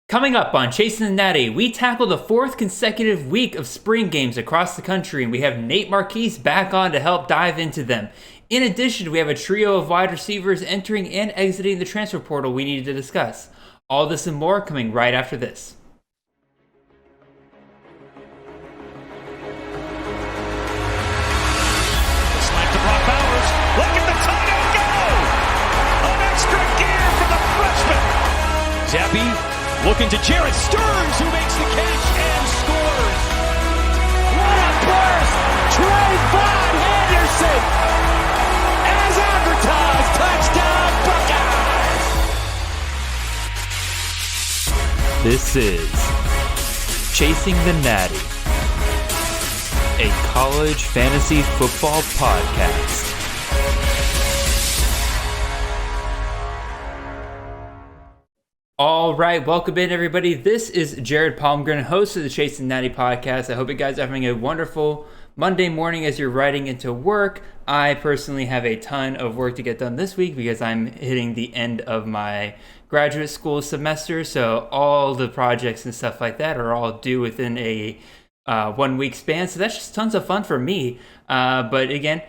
Coming up on Chasing the Natty, we tackle the fourth consecutive week of spring games across the country, and we have Nate Marchese back on to help dive into them. In addition, we have a trio of wide receivers entering and exiting the transfer portal we needed to discuss. All this and more coming right after this. Slant to Brock Bowers. Look at the tight end go! An extra gear for the freshman. Zappy looking to Jared Stearns, who makes the catch and scores. What a burst! Trayvon Henderson, as advertised, touchdown Buckeyes! This is Chasing the Natty, a college fantasy football podcast. All right, welcome in everybody. This is Jared Palmgren, host of the Chasing Natty podcast. I hope you guys are having a wonderful Monday morning as you're riding into work. I personally have a ton of work to get done this week because I'm hitting the end of my graduate school semester. So all the projects and stuff like that are all due within a 1 week span. So that's just tons of fun for me. But again,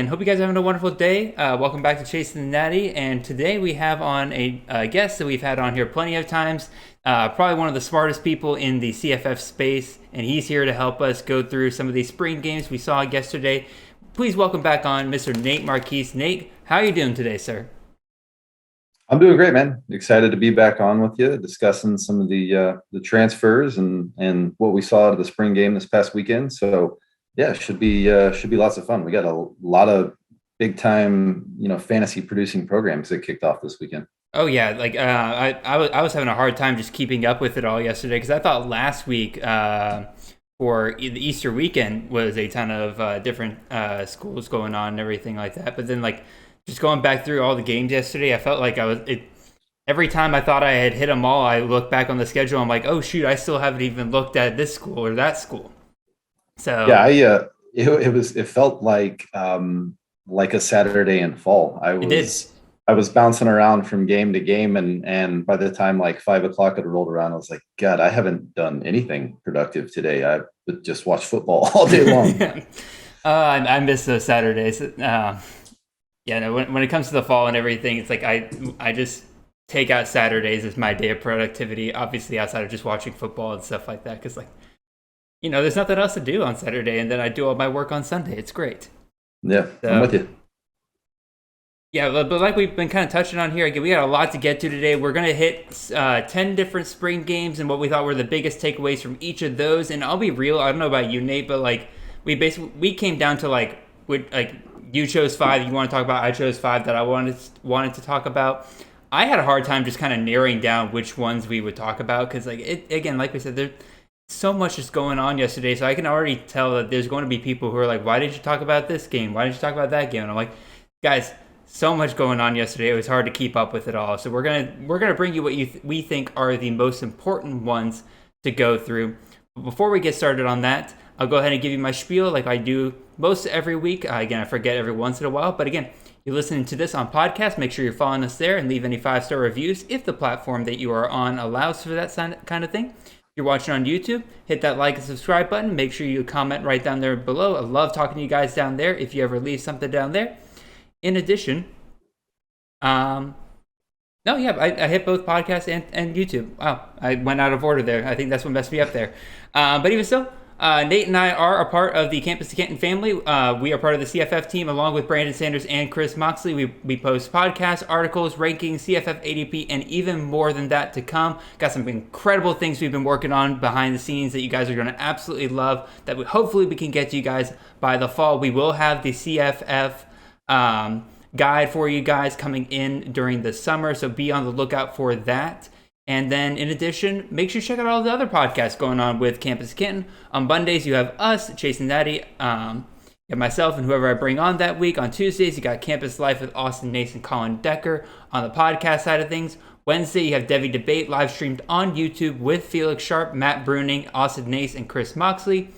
hope you guys are having a wonderful day. Welcome back to Chasing the Natty. And today we have on a guest that we've had on here plenty of times. Probably one of the smartest people in the CFF space. And he's here to help us go through some of these spring games we saw yesterday. Please welcome back on Mr. Nate Marchese. Nate, how are you doing today, sir? I'm doing great, man. Excited to be back on with you, discussing some of the transfers and what we saw out of the spring game this past weekend. So yeah, should be lots of fun. We got a lot of big time, fantasy producing programs that kicked off this weekend. Oh yeah, like I was having a hard time just keeping up with it all yesterday because I thought last week for the Easter weekend was a ton of different schools going on and everything like that. But then like just going back through all the games yesterday, I felt like every time I thought I had hit them all, I look back on the schedule. I'm like, oh shoot, I still haven't even looked at this school or that school. So yeah, it felt like a Saturday in fall. I was bouncing around from game to game, and by the time like 5 o'clock had rolled around, I was like, God, I haven't done anything productive today. I just watched football all day long. I miss those Saturdays. When it comes to the fall and everything, it's like I just take out Saturdays as my day of productivity. Obviously, outside of just watching football and stuff like that, because there's nothing else to do on Saturday, and then I do all my work on Sunday. It's great. Yeah, so, I'm with you. Yeah, but like we've been kind of touching on here, again, we got a lot to get to today. We're going to hit 10 different spring games and what we thought were the biggest takeaways from each of those. And I'll be real, I don't know about you, Nate, but we came down to you chose 5 you want to talk about, I chose 5 that I wanted to talk about. I had a hard time just kind of narrowing down which ones we would talk about because, again, like we said, there's so much is going on yesterday, so I can already tell that there's going to be people who are like, why did you talk about this game? Why did you talk about that game? And I'm like, guys, so much going on yesterday. It was hard to keep up with it all. So we're gonna bring you what we think are the most important ones to go through. But before we get started on that, I'll go ahead and give you my spiel like I do most every week. Again, I forget every once in a while, but again, you're listening to this on podcast. Make sure you're following us there and leave any 5-star reviews if the platform that you are on allows for that kind of thing. You're watching on YouTube, hit that like and subscribe button. Make sure you comment right down there below. I love talking to you guys down there if you ever leave something down there. In addition, I hit both podcast and YouTube. Wow, I went out of order there. I think that's what messed me up there. But even still, Nate and I are a part of the Campus to Canton family. We are part of the CFF team along with Brandon Sanders and Chris Moxley. We post podcasts, articles, rankings, CFF ADP, and even more than that to come. Got some incredible things we've been working on behind the scenes that you guys are going to absolutely love that hopefully we can get to you guys by the fall. We will have the CFF guide for you guys coming in during the summer, so be on the lookout for that. And then in addition, make sure you check out all the other podcasts going on with Campus Canton. On Mondays, you have us, Chasing Natty, you have myself and whoever I bring on that week. On Tuesdays, you got Campus Life with Austin Nace and Colin Decker on the podcast side of things. Wednesday, you have Devi Debate live streamed on YouTube with Felix Sharp, Matt Bruning, Austin Nace, and Chris Moxley.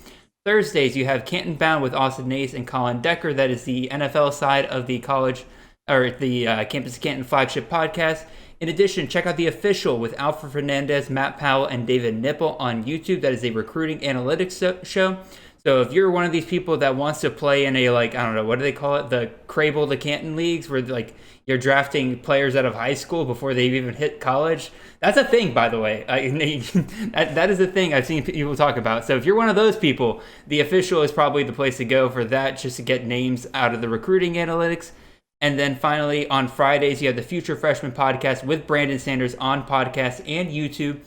Thursdays, you have Canton Bound with Austin Nace and Colin Decker. That is the NFL side of the college or the Campus Canton flagship podcast. In addition, check out The Official with Alfred Fernandez, Matt Powell, and David Nipple on YouTube. That is a recruiting analytics show. So if you're one of these people that wants to play in a, like, I don't know, what do they call it? The Crable to Canton leagues, where like you're drafting players out of high school before they've even hit college. That's a thing, by the way. That is a thing I've seen people talk about. So if you're one of those people, The Official is probably the place to go for that, just to get names out of the recruiting analytics. And then finally, on Fridays, you have the Future Freshman podcast with Brandon Sanders on podcast and YouTube.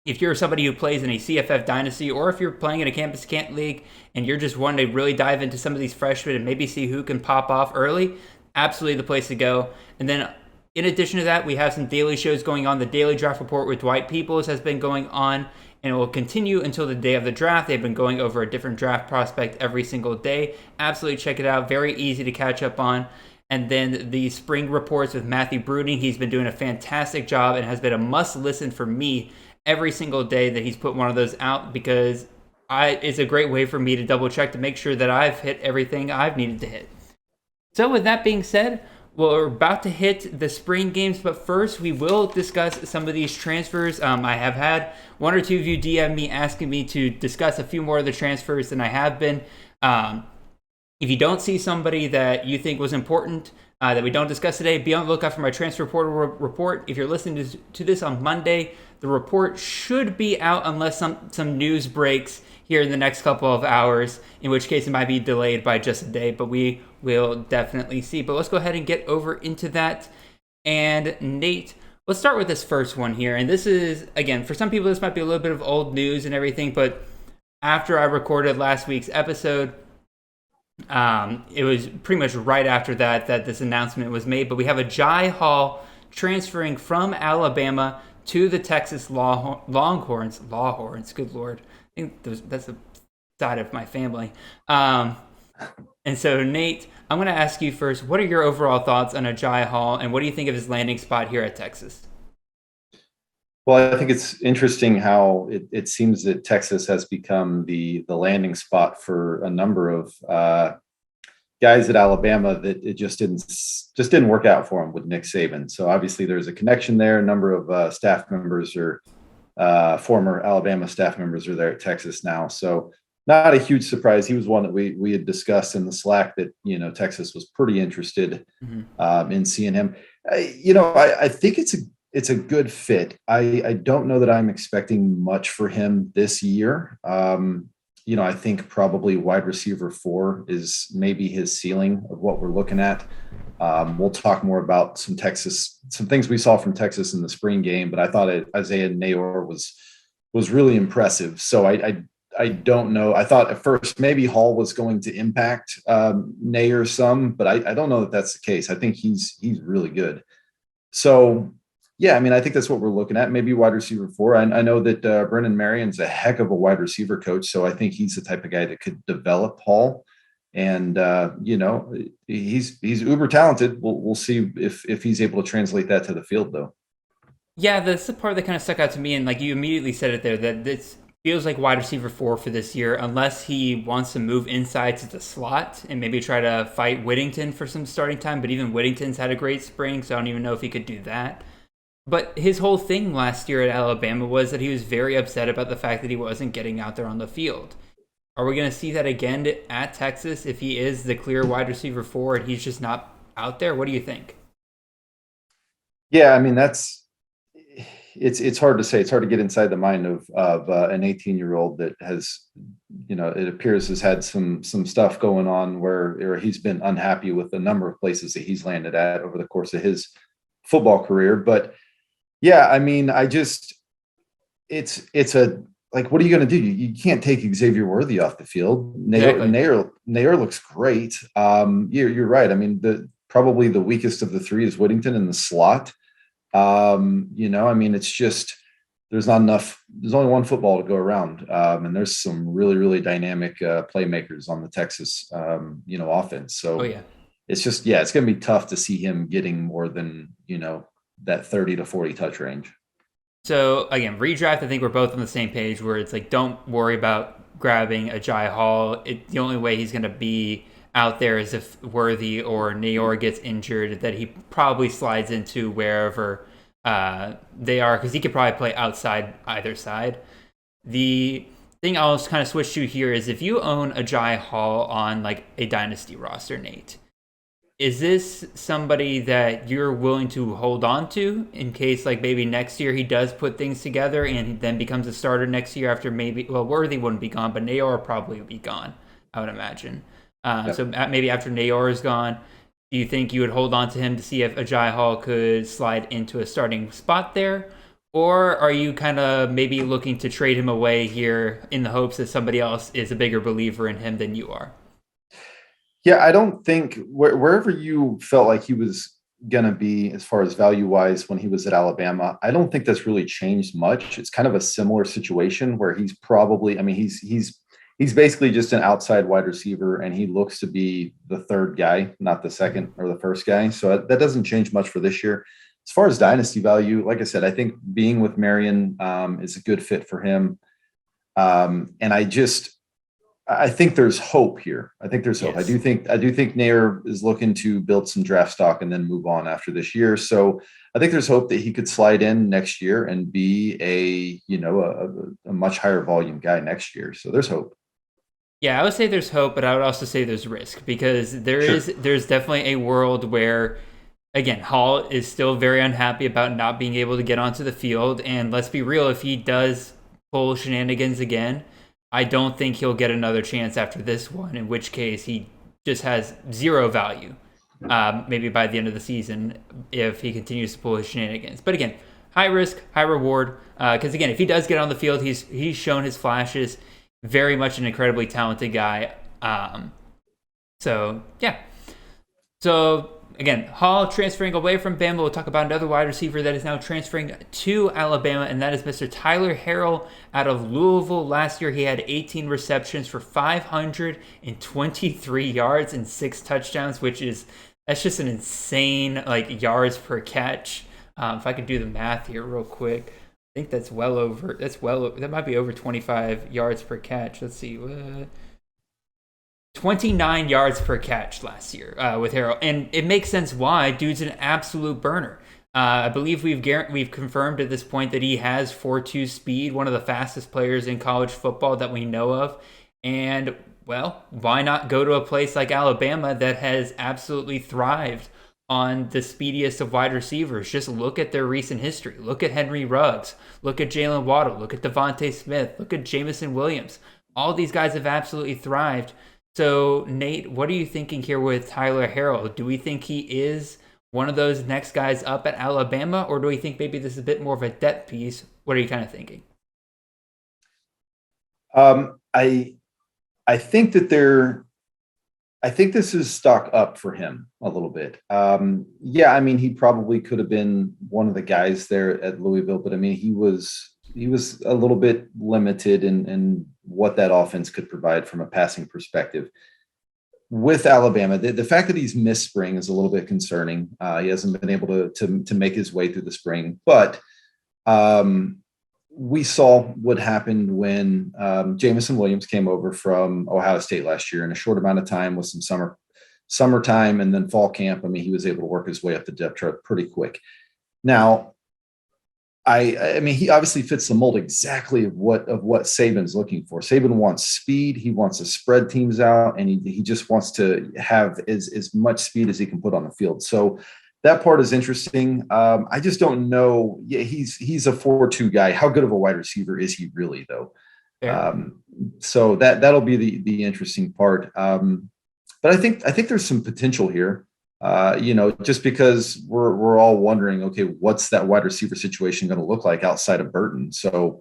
If you're somebody who plays in a CFF dynasty, or if you're playing in a Campus Can't League and you're just wanting to really dive into some of these freshmen and maybe see who can pop off early, absolutely the place to go. And then in addition to that, we have some daily shows going on. The Daily Draft Report with Dwight Peoples has been going on, and it will continue until the day of the draft. They've been going over a different draft prospect every single day. Absolutely check it out. Very easy to catch up on. And then the Spring Reports with Matthew Bruning. He's been doing a fantastic job and has been a must listen for me every single day that he's put one of those out, because it's a great way for me to double check to make sure that I've hit everything I've needed to hit. So with that being said, we're about to hit the spring games, but first we will discuss some of these transfers. I have had one or two of you DM me asking me to discuss a few more of the transfers than I have been. If you don't see somebody that you think was important that we don't discuss today, be on the lookout for my transfer portal report. If you're listening to this on Monday, the report should be out unless some news breaks here in the next couple of hours, in which case it might be delayed by just a day, but we will definitely see. But let's go ahead and get over into that. And Nate, let's start with this first one here. And this is, again, for some people, this might be a little bit of old news and everything, but after I recorded last week's episode, it was pretty much right after that this announcement was made. But we have Agiye Hall transferring from Alabama to the Texas Longhorns. Good Lord. I think that's the side of my family. And so, Nate, I'm going to ask you first, what are your overall thoughts on Agiye Hall, and what do you think of his landing spot here at Texas? Well, I think it's interesting how it seems that Texas has become the landing spot for a number of guys at Alabama that it just didn't work out for him with Nick Saban. So obviously there's a connection there. A number of staff members or former Alabama staff members are there at Texas now. So not a huge surprise. He was one that we had discussed in the Slack that, Texas was pretty interested in seeing him. I think it's a good fit. I don't know that I'm expecting much for him this year. I think probably wide receiver 4 is maybe his ceiling of what we're looking at. We'll talk more about some things we saw from Texas in the spring game, but I thought Isaiah Nayor was really impressive. So I don't know. I thought at first maybe Hall was going to impact Nayor some, but I don't know that that's the case. I think he's really good. So yeah, I mean, I think that's what we're looking at. Maybe wide receiver 4. I know that Brennan Marion's a heck of a wide receiver coach, so I think he's the type of guy that could develop Hall. And he's uber talented. We'll see if he's able to translate that to the field, though. Yeah, that's the part that kind of stuck out to me, and like you immediately said it there, that this feels like wide receiver 4 for this year, unless he wants to move inside to the slot and maybe try to fight Whittington for some starting time. But even Whittington's had a great spring, so I don't even know if he could do that. But his whole thing last year at Alabama was that he was very upset about the fact that he wasn't getting out there on the field. Are we going to see that again at Texas if he is the clear wide receiver 4 and he's just not out there? What do you think? Yeah, I mean, it's hard to say. It's hard to get inside the mind of an 18-year-old that has, it appears has had some stuff going on where he's been unhappy with the number of places that he's landed at over the course of his football career. But yeah, I mean, it's like, what are you going to do? You can't take Xavier Worthy off the field. Nayor looks great. You're right. I mean, probably the weakest of the 3 is Whittington in the slot. I mean, it's just, there's not enough. There's only one football to go around. And there's some really, really dynamic playmakers on the Texas, offense. So it's just, it's going to be tough to see him getting more than, that 30 to 40 touch range. So again, redraft, I think we're both on the same page where it's like, don't worry about grabbing Agiye Hall. The only way he's going to be out there is if Worthy or Nayor gets injured, that he probably slides into wherever they are, because he could probably play outside either side. The thing I'll kind of switch to here is if you own Agiye Hall on like a dynasty roster, Nate, is this somebody that you're willing to hold on to in case like maybe next year he does put things together and then becomes a starter next year after maybe, well, Worthy wouldn't be gone, but Nayor probably would be gone, I would imagine. So maybe after Nayor is gone, do you think you would hold on to him to see if Agiye Hall could slide into a starting spot there? Or are you kind of maybe looking to trade him away here in the hopes that somebody else is a bigger believer in him than you are? Yeah, I don't think wherever you felt like he was going to be as far as value wise when he was at Alabama, I don't think that's really changed much. It's kind of a similar situation where he's probably, I mean, he's basically just an outside wide receiver, and he looks to be the third guy, not the second or the first guy. So that doesn't change much for this year. As far as dynasty value, like I said, I think being with Marion is a good fit for him. And I think there's hope here. I think there's hope. Yes. I do think Nair is looking to build some draft stock and then move on after this year. So I think there's hope that he could slide in next year and be a much higher volume guy next year. So there's hope. Yeah, I would say there's hope, but I would also say there's risk because there's definitely a world where, again, Hall is still very unhappy about not being able to get onto the field. And let's be real, if he does pull shenanigans again, I don't think he'll get another chance after this one, in which case he just has zero value, maybe by the end of the season, if he continues to pull his shenanigans. But again, high risk, high reward, because again, if he does get on the field, he's shown his flashes, very much an incredibly talented guy. So, yeah. So, again, Hall transferring away from Bama. We'll talk about another wide receiver that is now transferring to Alabama, and that is Mr. Tyler Harrell out of Louisville. Last year, he had 18 receptions for 523 yards and 6 touchdowns, that's just an insane yards per catch. If I could do the math here real quick, I think that might be over 25 yards per catch. Let's see. 29 yards per catch last year with Harrell. And it makes sense why. Dude's an absolute burner. I believe we've confirmed at this point that he has 4.2 speed, one of the fastest players in college football that we know of. And, well, why not go to a place like Alabama that has absolutely thrived on the speediest of wide receivers? Just look at their recent history. Look at Henry Ruggs. Look at Jalen Waddle. Look at Devontae Smith. Look at Jamison Williams. All these guys have absolutely thrived. So, Nate, what are you thinking here with Tyler Harrell? Do we think he is one of those next guys up at Alabama, or do we think maybe this is a bit more of a depth piece? What are you kind of thinking? I think this is stock up for him a little bit. Yeah, I mean, he probably could have been one of the guys there at Louisville, but I mean, he was a little bit limited in what that offense could provide from a passing perspective. With Alabama, the fact that he's missed spring is a little bit concerning. He hasn't been able to make his way through the spring, but we saw what happened when Jamison Williams came over from Ohio State last year in a short amount of time with some summertime and then fall camp. I mean, he was able to work his way up the depth chart pretty quick. Now, I mean, he obviously fits the mold exactly of what Saban's looking for. Saban wants speed. He wants to spread teams out, and he just wants to have as much speed as he can put on the field. So that part is interesting. I just don't know. Yeah, he's a 4.2 guy. How good of a wide receiver is he really, though? Yeah. So that'll be the interesting part. But I think there's some potential here. Just because we're all wondering, okay, what's that wide receiver situation going to look like outside of Burton? So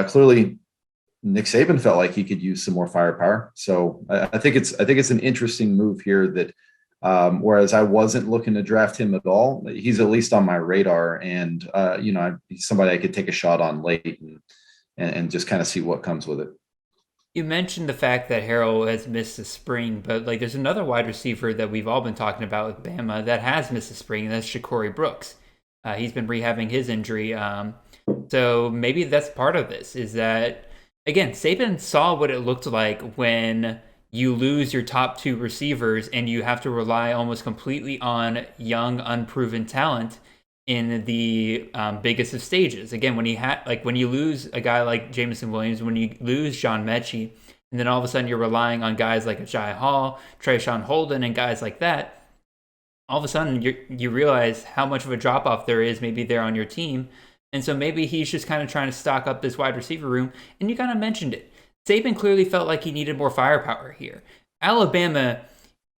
clearly, Nick Saban felt like he could use some more firepower. So I think it's an interesting move here that. Whereas I wasn't looking to draft him at all, he's at least on my radar, and he's somebody I could take a shot on late and just kind of see what comes with it. You mentioned the fact that Harrell has missed the spring, but there's another wide receiver that we've all been talking about with Bama that has missed the spring, and that's Shakori Brooks. He's been rehabbing his injury, so maybe that's part of this. Is that again, Saban saw what it looked like when you lose your top 2 receivers and you have to rely almost completely on young, unproven talent. in the biggest of stages. Again, when you lose a guy like Jamison Williams, when you lose John Mechie, and then all of a sudden you're relying on guys like Agiye Hall, Trayshawn Holden, and guys like that, all of a sudden you realize how much of a drop off there is maybe there on your team. And so maybe he's just kind of trying to stock up this wide receiver room. And you kind of mentioned it. Saban clearly felt like he needed more firepower here. Alabama,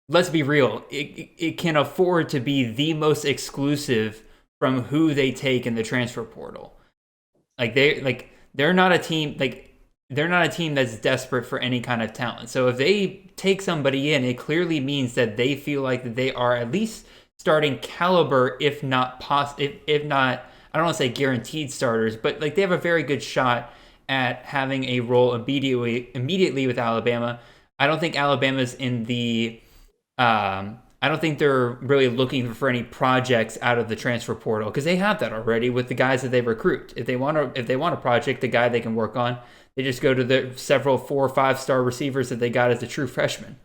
let's be real, it can afford to be the most exclusive from who they take in the transfer portal. They're not a team that's desperate for any kind of talent. So if they take somebody in, it clearly means that they feel like that they are at least starting caliber, if not, I don't want to say guaranteed starters, but like they have a very good shot at having a role immediately with Alabama. I don't think Alabama's in the I don't think they're really looking for any projects out of the transfer portal, because they have that already with the guys that they recruit. If they want a project, the guy they can work on, they just go to the several 4 or 5 star receivers that they got as a true freshman.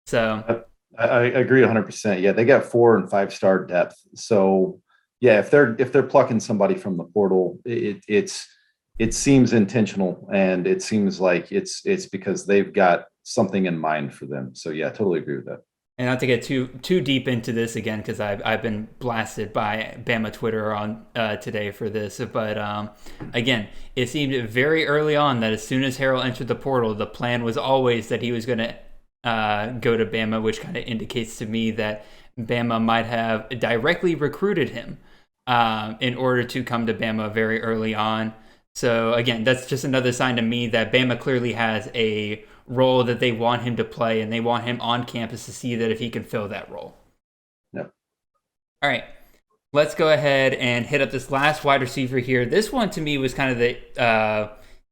So I agree 100%. Yeah, they got 4 and 5 star depth. So yeah, if they're plucking somebody from the portal, it seems intentional, and it seems like it's because they've got something in mind for them. So yeah, I totally agree with that. And not to get too deep into this again, because I've been blasted by Bama Twitter on today for this. But again, it seemed very early on that as soon as Harrell entered the portal, the plan was always that he was going to go to Bama, which kind of indicates to me that Bama might have directly recruited him in order to come to Bama very early on. So again, that's just another sign to me that Bama clearly has a role that they want him to play, and they want him on campus to see that if he can fill that role. Yep. All right, let's go ahead and hit up this last wide receiver here. This one to me was kind of the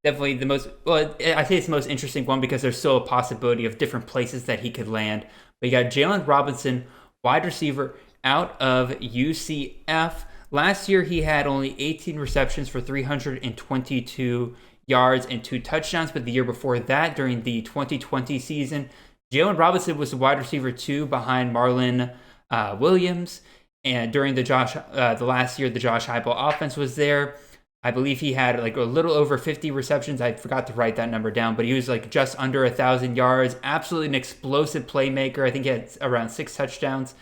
definitely the most, well, I think it's the most interesting one because there's still a possibility of different places that he could land. But you got Jaylon Robinson, wide receiver out of UCF. Last year, he had only 18 receptions for 322 yards and 2 touchdowns. But the year before that, during the 2020 season, Jaylon Robinson was the wide receiver 2 behind Marlon Williams. And during the last year, the Josh Heupel offense was there. I believe he had like a little over 50 receptions. I forgot to write that number down, but he was like just under 1,000 yards. Absolutely an explosive playmaker. I think he had around 6 touchdowns.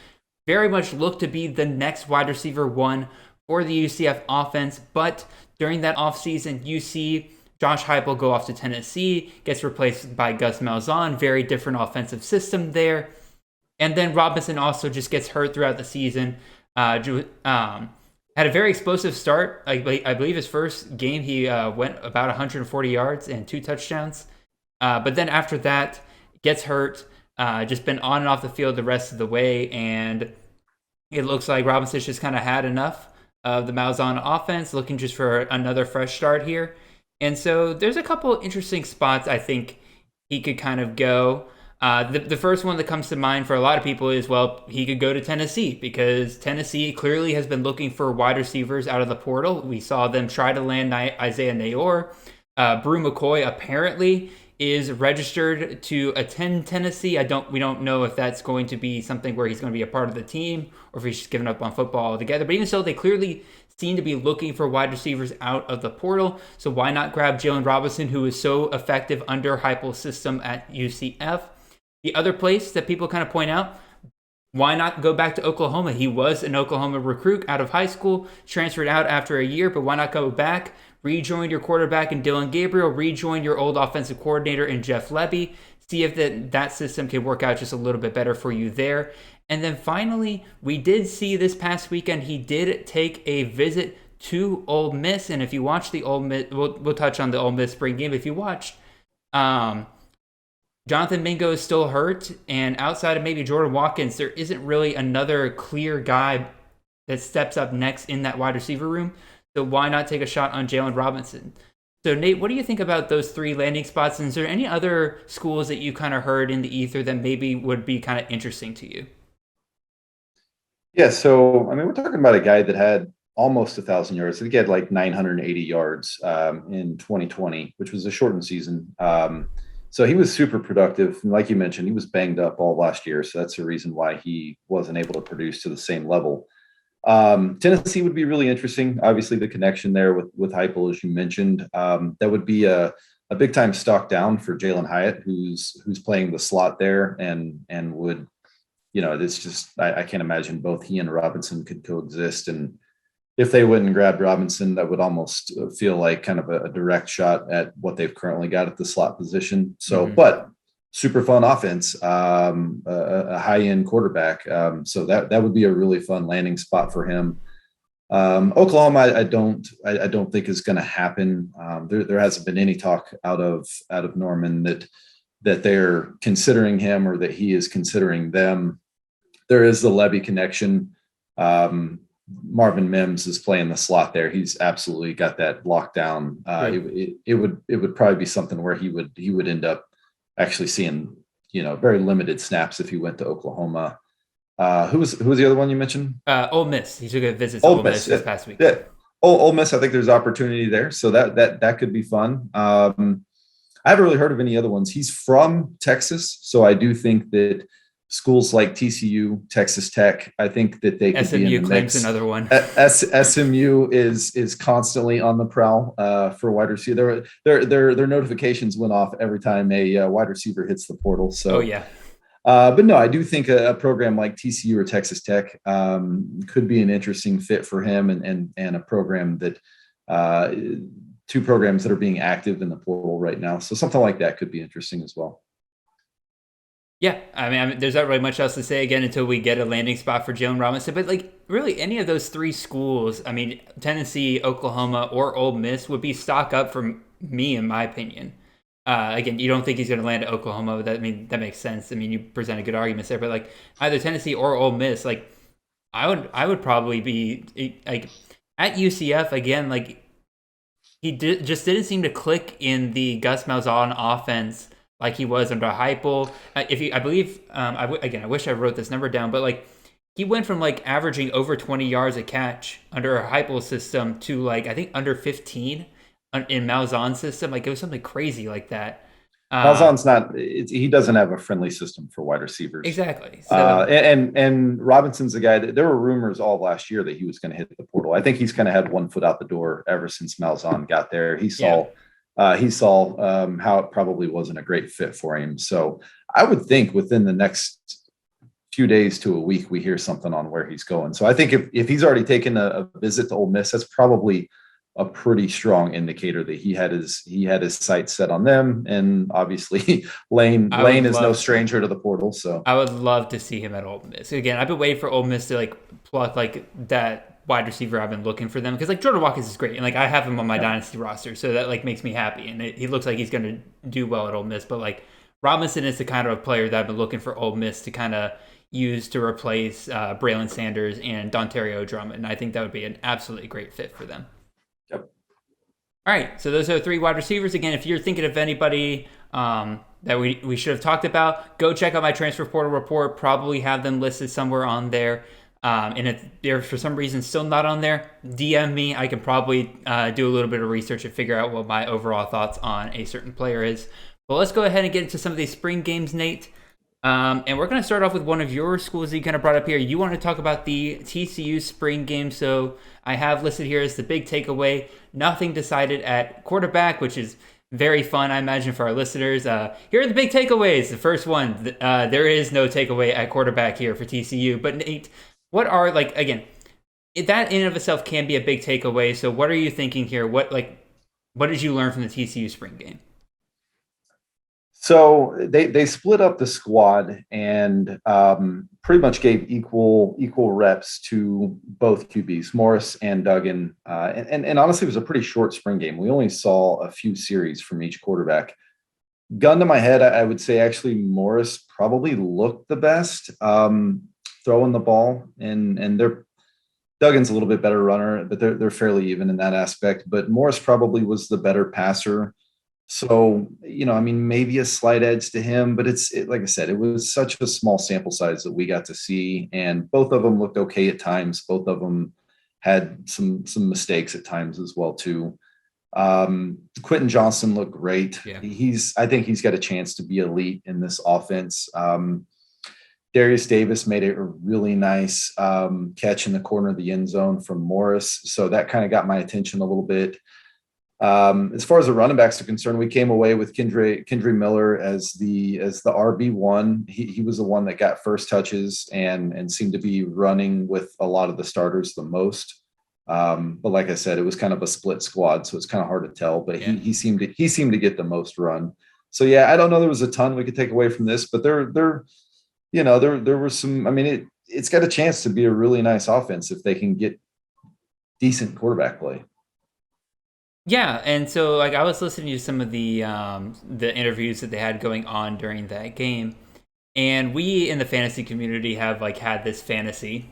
Very much looked to be the next wide receiver 1 for the UCF offense. But during that offseason, you see Josh Heupel go off to Tennessee, gets replaced by Gus Malzahn. Very different offensive system there. And then Robinson also just gets hurt throughout the season. Had a very explosive start. I believe his first game, he went about 140 yards and 2 touchdowns. But then after that, gets hurt. Just been on and off the field the rest of the way, and it looks like Robinson's just kind of had enough of the Malzahn offense, looking just for another fresh start here. And so there's a couple interesting spots I think he could kind of go. The first one that comes to mind for a lot of people is, well, he could go to Tennessee, because Tennessee clearly has been looking for wide receivers out of the portal. We saw them try to land Isaiah Nayor. Brew McCoy apparently is registered to attend Tennessee. We don't know if that's going to be something where he's going to be a part of the team or if he's just given up on football altogether. But even so, they clearly seem to be looking for wide receivers out of the portal. So why not grab Jaylon Robinson, who is so effective under Heupel's system at UCF? The other place that people kind of point out, why not go back to Oklahoma? He was an Oklahoma recruit out of high school, transferred out after a year, but why not go back? Rejoin your quarterback in Dylan Gabriel, rejoin your old offensive coordinator in Jeff Lebby, see if that system can work out just a little bit better for you there. And then finally, we did see this past weekend, he did take a visit to Ole Miss. And if you watch the Ole Miss, we'll touch on the Ole Miss spring game. If you watched, Jonathan Mingo is still hurt, and outside of maybe Jordan Watkins, there isn't really another clear guy that steps up next in that wide receiver room. So why not take a shot on Jaylon Robinson? So Nate, what do you think about those 3 landing spots? And is there any other schools that you kind of heard in the ether that maybe would be kind of interesting to you? Yeah, so I mean, we're talking about a guy that had almost 1,000 yards. I think he had like 980 yards in 2020, which was a shortened season. So he was super productive. And like you mentioned, he was banged up all last year. So that's the reason why he wasn't able to produce to the same level. Tennessee would be really interesting. Obviously, the connection there with Heupel, as you mentioned, that would be a big time stock down for Jalen Hyatt, who's playing the slot there, and would, it's just I can't imagine both he and Robinson could coexist. And if they went and grabbed Robinson, that would almost feel like kind of a direct shot at what they've currently got at the slot position. So, but super fun offense, a high end quarterback. So that would be a really fun landing spot for him. Oklahoma, I don't think is going to happen. There hasn't been any talk out of Norman that they're considering him or that he is considering them. There is the Levy connection. Marvin Mims is playing the slot there. He's absolutely got that locked down. It would probably be something where he would end up actually seeing, very limited snaps if he went to Oklahoma. Who was the other one you mentioned? Ole Miss. He took a visit to Ole Miss this past week. Yeah. Ole Miss, I think there's opportunity there. So that could be fun. I haven't really heard of any other ones. He's from Texas. So I do think that schools like TCU, Texas Tech, I think that they could SMU be in the claims mix. Another one. SMU is constantly on the prowl for wide receiver. Their notifications went off every time a wide receiver hits the portal. So, but no, I do think a program like TCU or Texas Tech could be an interesting fit for him, and a program that two programs that are being active in the portal right now. So something like that could be interesting as well. Yeah, I mean, there's not really much else to say again until we get a landing spot for Jaylon Robinson. But really, any of those three schools, I mean, Tennessee, Oklahoma, or Ole Miss would be stock up for me, in my opinion. Again, you don't think he's going to land at Oklahoma? That makes sense. I mean, you present a good argument there. But either Tennessee or Ole Miss, I would probably be at UCF again. He just didn't seem to click in the Gus Malzahn offense like he was under Heupel. I wish I wrote this number down, but he went from averaging over 20 yards a catch under a Heupel system to I think under 15 in Malzahn's system. It was something crazy like that. Malzahn's he doesn't have a friendly system for wide receivers. Exactly. So, and Robinson's a guy that there were rumors all last year that he was going to hit the portal. I think he's kind of had one foot out the door ever since Malzahn got there. He saw how it probably wasn't a great fit for him. So I would think within the next few days to a week, we hear something on where he's going. So I think if he's already taken a visit to Ole Miss, that's probably a pretty strong indicator that he had his sights set on them. And obviously Lane is no stranger to the portal. So I would love to see him at Ole Miss. Again, I've been waiting for Ole Miss to pluck that wide receiver I've been looking for them, because Jordan Watkins is great, and I have him on my dynasty roster, so that makes me happy, and he looks like he's going to do well at Ole Miss. But Robinson is the kind of player that I've been looking for Ole Miss to kind of use to replace Braylon Sanders and Dontario Drummond, and I think that would be an absolutely great fit for them. Yep. All right, so those are three wide receivers. Again, if you're thinking of anybody that we should have talked about, go check out my transfer portal report. Probably have them listed somewhere on there. And if they're for some reason still not on there, DM me. I can probably do a little bit of research and figure out what my overall thoughts on a certain player is. But let's go ahead and get into some of these spring games, Nate. And we're going to start off with one of your schools that you kind of brought up here. You want to talk about the TCU Spring Game. So I have listed here as the big takeaway, nothing decided at quarterback, which is very fun, I imagine, for our listeners. Here are the big takeaways. The first one, there is no takeaway at quarterback here for TCU. But Nate, what are, again, that in and of itself can be a big takeaway. So what are you thinking here? What did you learn from the TCU Spring Game? So they split up the squad and pretty much gave equal reps to both QBs, Morris and Duggan. And honestly, it was a pretty short spring game. We only saw a few series from each quarterback. Gun to my head, I would say actually Morris probably looked the best throwing the ball, and Duggan's a little bit better runner, but they're fairly even in that aspect. But Morris probably was the better passer. So, maybe a slight edge to him, but like I said, it was such a small sample size that we got to see, and both of them looked okay at times. Both of them had some mistakes at times as well too. Quentin Johnston looked great. Yeah. I think he's got a chance to be elite in this offense. Darius Davis made a really nice catch in the corner of the end zone from Morris. So that kind of got my attention a little bit. As far as the running backs are concerned, we came away with Kendre Miller as the RB1. He was the one that got first touches and seemed to be running with a lot of the starters the most. But like I said, it was kind of a split squad, so it's kind of hard to tell. But he seemed to get the most run. So yeah, I don't know. There was a ton we could take away from this, but there were some. I mean, it's got a chance to be a really nice offense if they can get decent quarterback play. Yeah, and so like I was listening to some of the interviews that they had going on during that game, and we in the fantasy community have like had this fantasy,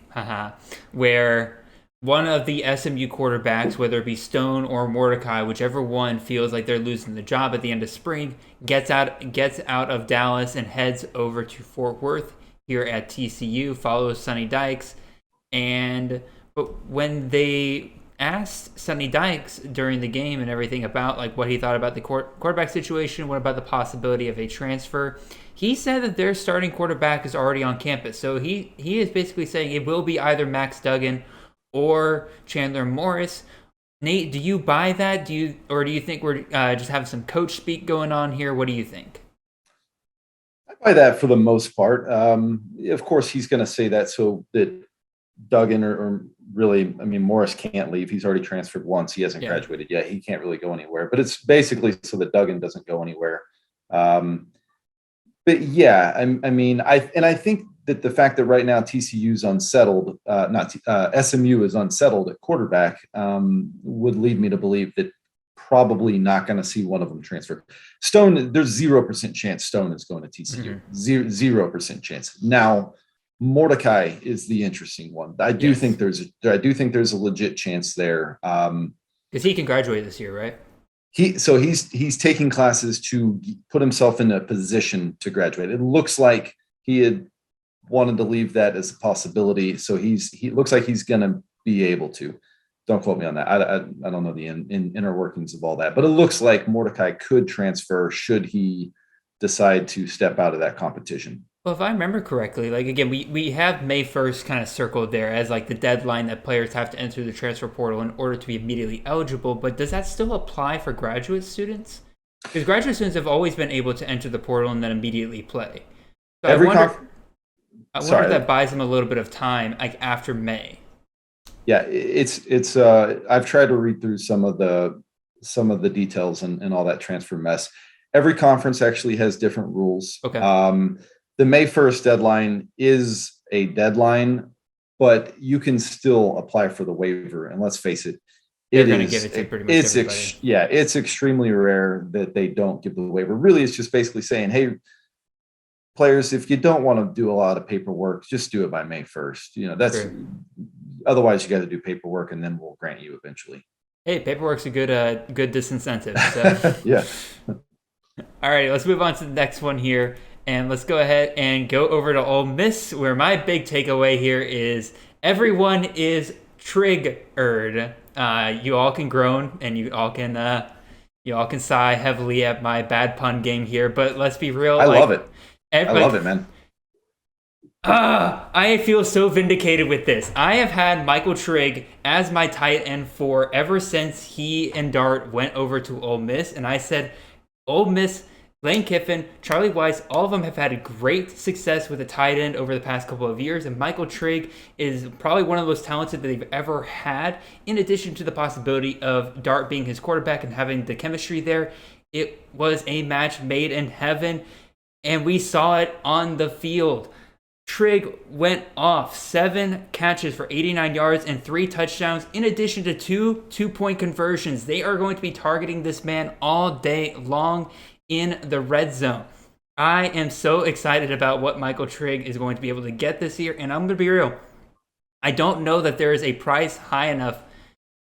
where one of the SMU quarterbacks, whether it be Stone or Mordecai, whichever one feels like they're losing the job at the end of spring, gets out of Dallas and heads over to Fort Worth here at TCU, follows Sonny Dykes, but when they asked Sonny Dykes during the game and everything about like what he thought about the quarterback situation, what about the possibility of a transfer, he said that their starting quarterback is already on campus. So he is basically saying it will be either Max Duggan or Chandler Morris. Nate, do you buy that? Do you think we're just having some coach speak going on here? What do you think? I buy that for the most part. Of course, he's going to say that so that Duggan or really, I mean, Morris can't leave. He's already transferred once. He hasn't graduated yet. He can't really go anywhere. But it's basically so that Duggan doesn't go anywhere. But yeah, I think that the fact that right now TCU's unsettled, SMU is unsettled at quarterback, would lead me to believe that probably not going to see one of them transfer. Stone, there's 0% chance Stone is going to TCU. 0% chance. Now, Mordecai is the interesting one. I do think there's a legit chance there. Because he can graduate this year, right? He's taking classes to put himself in a position to graduate. It looks like he had wanted to leave that as a possibility. So he looks like he's going to be able to. Don't quote me on that. I don't know the inner workings of all that, but it looks like Mordecai could transfer should he decide to step out of that competition. Well, if I remember correctly, like again, we have May 1st kind of circled there as like the deadline that players have to enter the transfer portal in order to be immediately eligible. But does that still apply for graduate students? Because graduate students have always been able to enter the portal and then immediately play. So I wonder if that buys them a little bit of time, like after May. Yeah, it's I've tried to read through some of the details and all that transfer mess. Every conference actually has different rules. Okay. The May 1st deadline is a deadline, but you can still apply for the waiver. And let's face it, they're going to give it to pretty much everybody. It's extremely rare that they don't give the waiver. Really, it's just basically saying, hey, players, if you don't want to do a lot of paperwork, just do it by May 1st. That's true. Otherwise you got to do paperwork and then we'll grant you eventually. Hey, paperwork's a good disincentive. So. Yeah. All right, let's move on to the next one here. And let's go ahead and go over to Ole Miss, where my big takeaway here is everyone is triggered. You all can groan and you all can sigh heavily at my bad pun game here. But let's be real. I love it. I love it, man. I feel so vindicated with this. I have had Michael Trigg as my tight end for ever since he and Dart went over to Ole Miss, and I said, Ole Miss. Lane Kiffin, Charlie Weiss, all of them have had great success with a tight end over the past couple of years, and Michael Trigg is probably one of the most talented that they've ever had, in addition to the possibility of Dart being his quarterback and having the chemistry there. It was a match made in heaven, and we saw it on the field. Trigg went off 7 catches for 89 yards and 3 touchdowns, in addition to 2 two-point conversions. They are going to be targeting this man all day long in the red zone. I am so excited about what Michael Trigg is going to be able to get this year, and I'm going to be real. I don't know that there is a price high enough,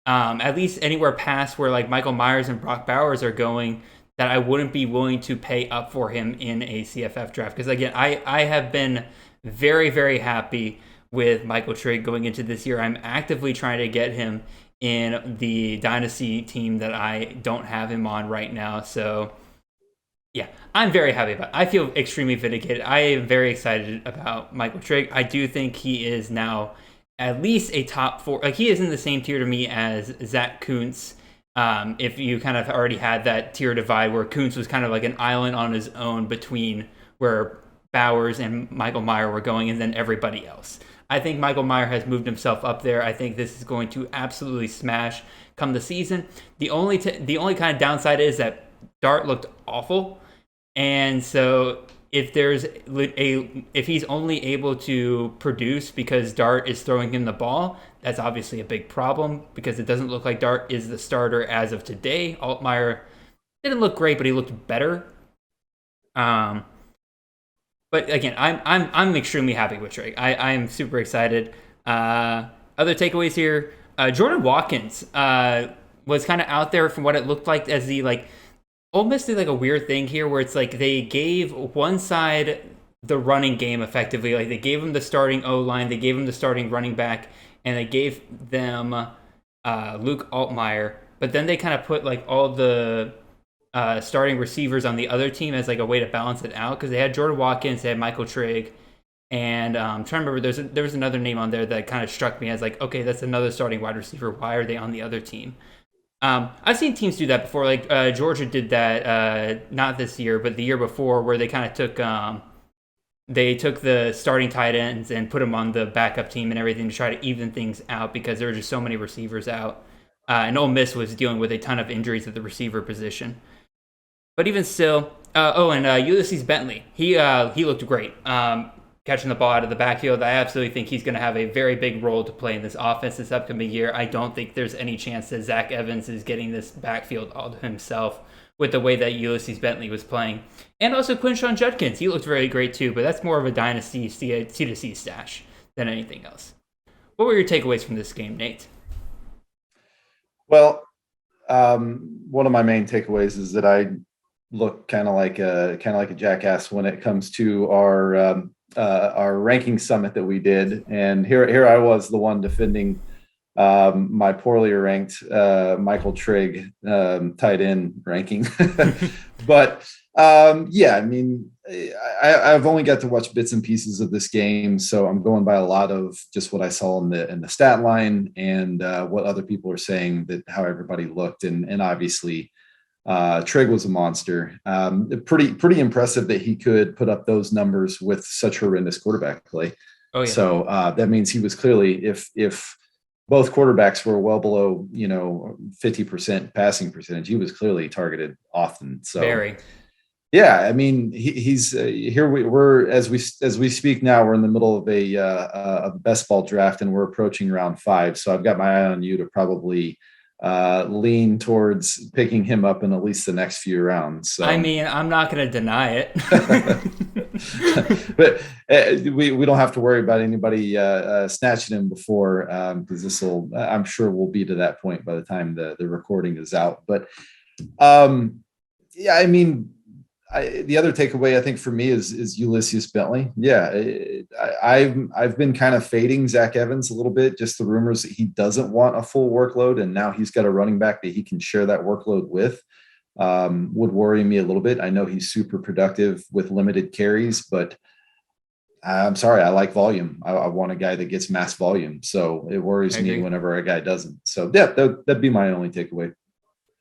at least anywhere past where like Michael Myers and Brock Bowers are going, that I wouldn't be willing to pay up for him in a CFF draft. Because again, I have been very, very happy with Michael Trigg going into this year. I'm actively trying to get him in the Dynasty team that I don't have him on right now. So Yeah, I'm very happy about it. I feel extremely vindicated. I am very excited about Michael Trigg. I do think he is now at least a top 4. Like, he is in the same tier to me as Zach Kuntz. If you kind of already had that tier divide where Kuntz was kind of like an island on his own between where Bowers and Michael Meyer were going and then everybody else. I think Michael Meyer has moved himself up there. I think this is going to absolutely smash come the season. The only kind of downside is that Dart looked awful. And so if he's only able to produce because Dart is throwing him the ball, that's obviously a big problem because it doesn't look like Dart is the starter as of today. Altmaier didn't look great, but he looked better. But again, I'm extremely happy with Trigg. I'm super excited. Other takeaways here: Jordan Watkins was kind of out there from what it looked like as the Ole Miss did a weird thing here where it's like they gave one side the running game effectively. Like, they gave him the starting O-line, they gave him the starting running back, and they gave them Luke Altmaier. But then they kind of put all the starting receivers on the other team as a way to balance it out, because they had Jordan Watkins, they had Michael Trigg, and I'm trying to remember, there was another name on there that kind of struck me as okay, that's another starting wide receiver. Why are they on the other team? I've seen teams do that before. Georgia did that, not this year, but the year before, where they kind of took the starting tight ends and put them on the backup team and everything to try to even things out because there were just so many receivers out. And Ole Miss was dealing with a ton of injuries at the receiver position. But even still, Ulysses Bentley, he looked great. Catching the ball out of the backfield. I absolutely think he's going to have a very big role to play in this offense this upcoming year. I don't think there's any chance that Zach Evans is getting this backfield all to himself with the way that Ulysses Bentley was playing. And also Quinshon Judkins. He looked very great too, but that's more of a dynasty C2C stash than anything else. What were your takeaways from this game, Nate? Well, one of my main takeaways is that I look kind of like a jackass when it comes to our ranking summit that we did, and here I was, the one defending my poorly ranked Michael Trigg tight end ranking. But yeah, I mean, I've only got to watch bits and pieces of this game, so I'm going by a lot of just what I saw in the stat line and what other people are saying, that how everybody looked, and obviously Trigg was a monster. Pretty impressive that he could put up those numbers with such horrendous quarterback play. Oh, yeah. So that means he was clearly, if both quarterbacks were well below 50% passing percentage, he was clearly targeted often. So very. Yeah, I mean, he's here. We're as we speak now, we're in the middle of a best ball draft, and we're approaching round 5. So I've got my eye on you to probably lean towards picking him up in at least the next few rounds. So. I mean, I'm not going to deny it. But we don't have to worry about anybody snatching him before, because I'm sure we'll be to that point by the time the recording is out. But yeah, I mean, the other takeaway I think for me is Ulysses Bentley. Yeah, I've been kind of fading Zach Evans a little bit. Just the rumors that he doesn't want a full workload, and now he's got a running back that he can share that workload with, would worry me a little bit. I know he's super productive with limited carries, but I'm sorry, I like volume. I want a guy that gets mass volume. So it worries me whenever a guy doesn't. So yeah, that'd be my only takeaway.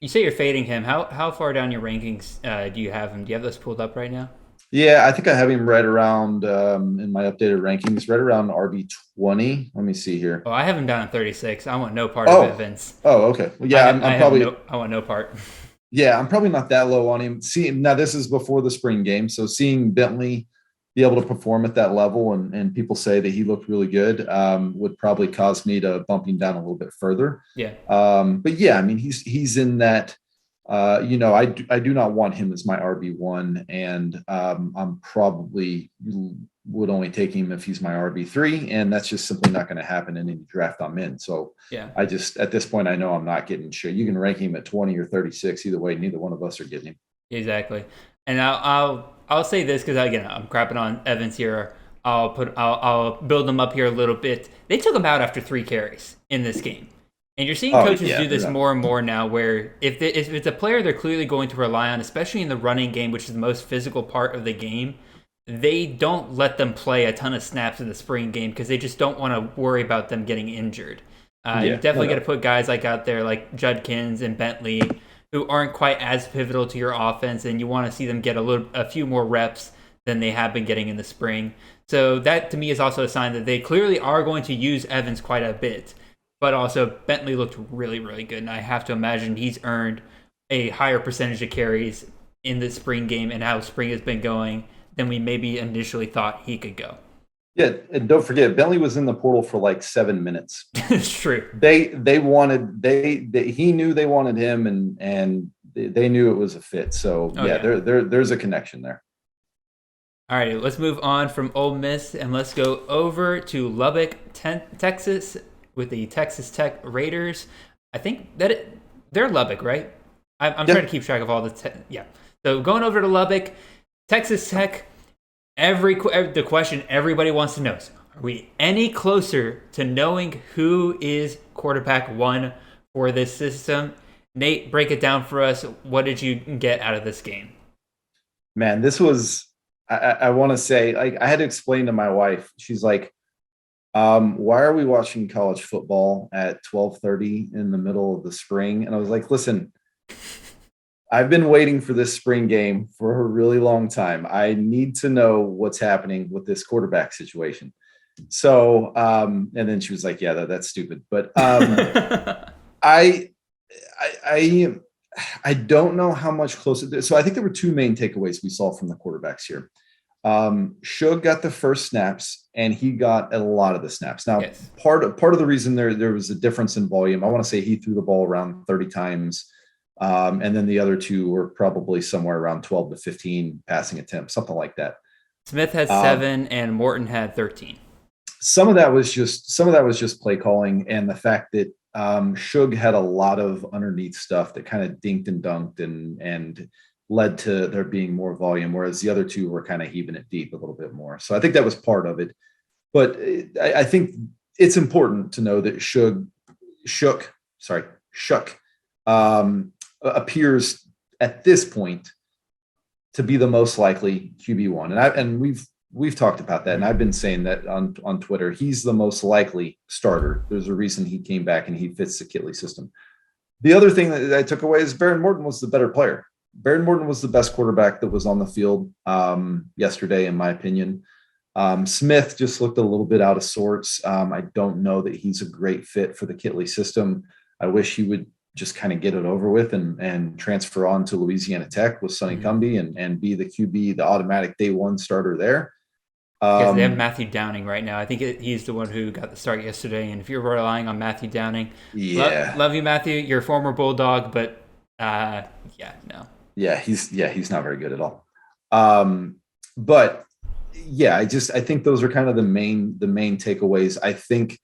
You say you're fading him. How far down your rankings do you have him? Do you have those pulled up right now? Yeah, I think I have him right around in my updated rankings, right around RB20. Let me see here. Oh, I have him down at 36. I want no part of Evans. Oh, okay. Well, yeah, I want no part. Yeah, I'm probably not that low on him. Now this is before the spring game, so seeing Bentley be able to perform at that level, and people say that he looked really good, would probably cause me to bump him down a little bit further. Yeah. But yeah, I mean, he's in that. I do not want him as my RB1, and I'm probably would only take him if he's my RB3, and that's just simply not going to happen in any draft I'm in. So yeah, I just at this point I know I'm not getting sure. You can rank him at 20 or 36, either way, neither one of us are getting him. Exactly, and I'll say this because again I'm crapping on Evans here. I'll build them up here a little bit. They took him out after 3 carries in this game. And you're seeing Oh coaches yeah, do this more and more now, where if it's a player they're clearly going to rely on, especially in the running game, which is the most physical part of the game, they don't let them play a ton of snaps in the spring game because they just don't want to worry about them getting injured. You yeah, no definitely got to doubt. put guys like out there like Judkins and Bentley who aren't quite as pivotal to your offense, and you want to see them get a few more reps than they have been getting in the spring. So that to me is also a sign that they clearly are going to use Evans quite a bit. But also Bentley looked really, really good, and I have to imagine he's earned a higher percentage of carries in the spring game and how spring has been going than we maybe initially thought he could go. Yeah, and don't forget, Bentley was in the portal for like 7 minutes. It's true. They he knew they wanted him, and they knew it was a fit. So Oh, yeah, yeah. there's a connection there. All right, let's move on from Ole Miss and let's go over to Lubbock, Texas, with the Texas Tech Raiders. I think they're Lubbock, right? I'm Yeah. trying to keep track of all the yeah. So going over to Lubbock, Texas Tech. The question everybody wants to know is: are we any closer to knowing who is quarterback one for this system? Nate, break it down for us. What did you get out of this game? Man, this was I want to say, like, I had to explain to my wife. She's like, why are we watching college football at 12:30 in the middle of the spring? And I was like, listen, I've been waiting for this spring game for a really long time. I need to know what's happening with this quarterback situation. So, and then she was like, yeah, that's stupid. But I, I, I don't know how much closer. So I think there were two main takeaways we saw from the quarterbacks here. Shug got the first snaps, and he got a lot of the snaps. Now, Yes. part of the reason there was a difference in volume, I want to say he threw the ball around 30 times. And then the other two were probably somewhere around 12 to 15 passing attempts, something like that. Smith had 7 and Morton had 13. Some of that was just play calling, and the fact that Shug had a lot of underneath stuff that kind of dinked and dunked and led to there being more volume, whereas the other two were kind of heaving it deep a little bit more. So I think that was part of it. But I think it's important to know that Shook appears at this point to be the most likely QB1. And we've talked about that, and I've been saying that on Twitter. He's the most likely starter. There's a reason he came back and he fits the Kitley system. The other thing that I took away is Baron Morton was the better player. Baron Morton was the best quarterback that was on the field yesterday, in my opinion. Smith just looked a little bit out of sorts. I don't know that he's a great fit for the Kitley system. I wish he would just kind of get it over with and transfer on to Louisiana Tech with Sonny Cumbie and be the QB, the automatic day one starter there. Yes, they have Matthew Downing right now. I think he's the one who got the start yesterday. And if you're relying on Matthew Downing, Yeah. love you, Matthew. You're a former Bulldog, but no. Yeah, he's not very good at all. But yeah, I think those are kind of the main takeaways. I think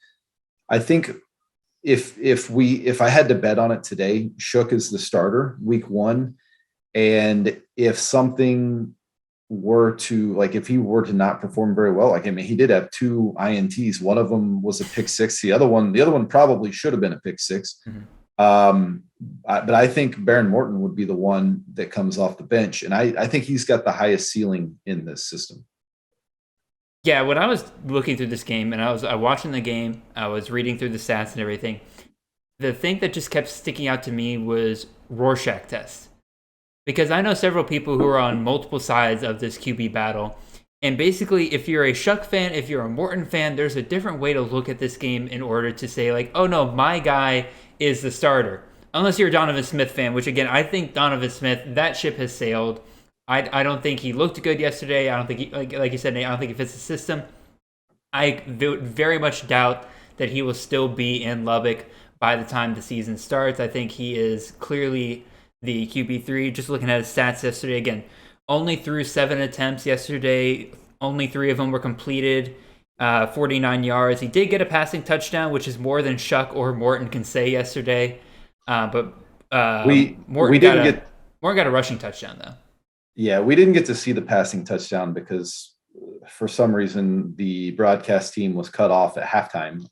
if I had to bet on it today, Shook is the starter week one. And if something were to, like, if he were to not perform very well, like, I mean, he did have 2 INTs. One of them was a pick six. The other one probably should have been a pick six. But I think Baron Morton would be the one that comes off the bench. And I think he's got the highest ceiling in this system. Yeah, when I was looking through this game and I was watching the game, I was reading through the stats and everything. The thing that just kept sticking out to me was Rorschach test. Because I know several people who are on multiple sides of this QB battle. And basically, if you're a Shuck fan, if you're a Morton fan, there's a different way to look at this game in order to say, like, oh no, my guy is the starter. Unless you're a Donovan Smith fan, which again, I think Donovan Smith, that ship has sailed. I don't think he looked good yesterday. I don't think he, like you said, Nate, I don't think he fits the system. I very much doubt that he will still be in Lubbock by the time the season starts. I think he is clearly the QB3. Just looking at his stats yesterday, again, only threw 7 attempts yesterday. Only 3 of them were completed. 49 yards. He did get a passing touchdown, which is more than Shuck or Morton can say yesterday. But Morton got a rushing touchdown, though. Yeah, we didn't get to see the passing touchdown because for some reason the broadcast team was cut off at halftime.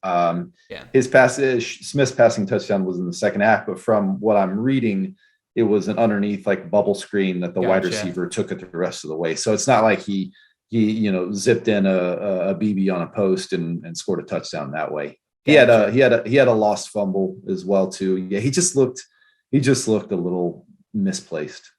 Yeah. Smith's passing touchdown was in the second half, but from what I'm reading, it was an underneath like bubble screen that the wide receiver took it the rest of the way. So it's not like he zipped in a BB on a post and scored a touchdown that way. He had a lost fumble as well too. Yeah, he just looked a little misplaced.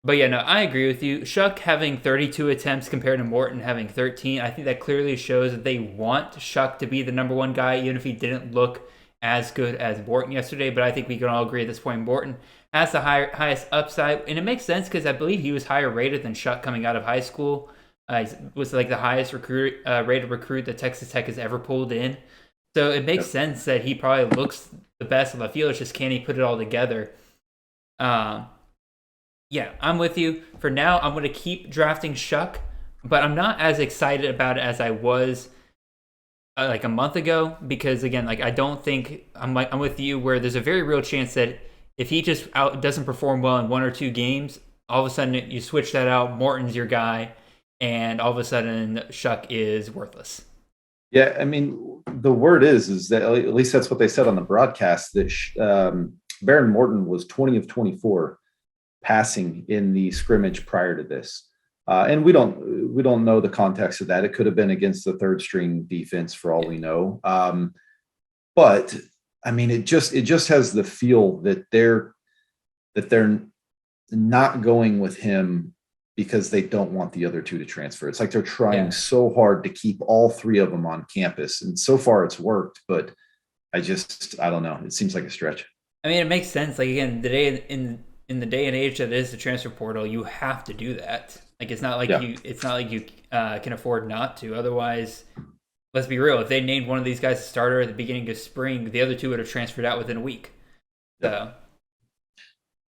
But yeah, no, I agree with you. Shuck having 32 attempts compared to Morton having 13, I think that clearly shows that they want Shuck to be the number one guy, even if he didn't look as good as Morton yesterday. But I think we can all agree at this point Morton has the highest upside. And it makes sense because I believe he was higher rated than Shuck coming out of high school. He was like the highest rated recruit that Texas Tech has ever pulled in. So it makes sense that he probably looks the best on the field. It's just, can he put it all together? Yeah, I'm with you. For now, I'm going to keep drafting Shuck, but I'm not as excited about it as I was like a month ago, because again, like I don't think I'm with you where there's a very real chance that if he just doesn't perform well in one or two games, all of a sudden you switch that out, Morton's your guy, and all of a sudden Shuck is worthless. Yeah, I mean, the word is that at least that's what they said on the broadcast, that Baron Morton was 20 of 24 passing in the scrimmage prior to this. And we don't know the context of that. It could have been against the third string defense for all we know. But I mean, it just has the feel that they're not going with him because they don't want the other two to transfer. It's like they're trying so hard to keep all three of them on campus. And so far it's worked, but I don't know. It seems like a stretch. I mean, it makes sense. Like, again, in the day and age that is the transfer portal, you have to do that. Like, it's not like you can afford not to. Otherwise, let's be real. If they named one of these guys a starter at the beginning of spring, the other two would have transferred out within a week. So,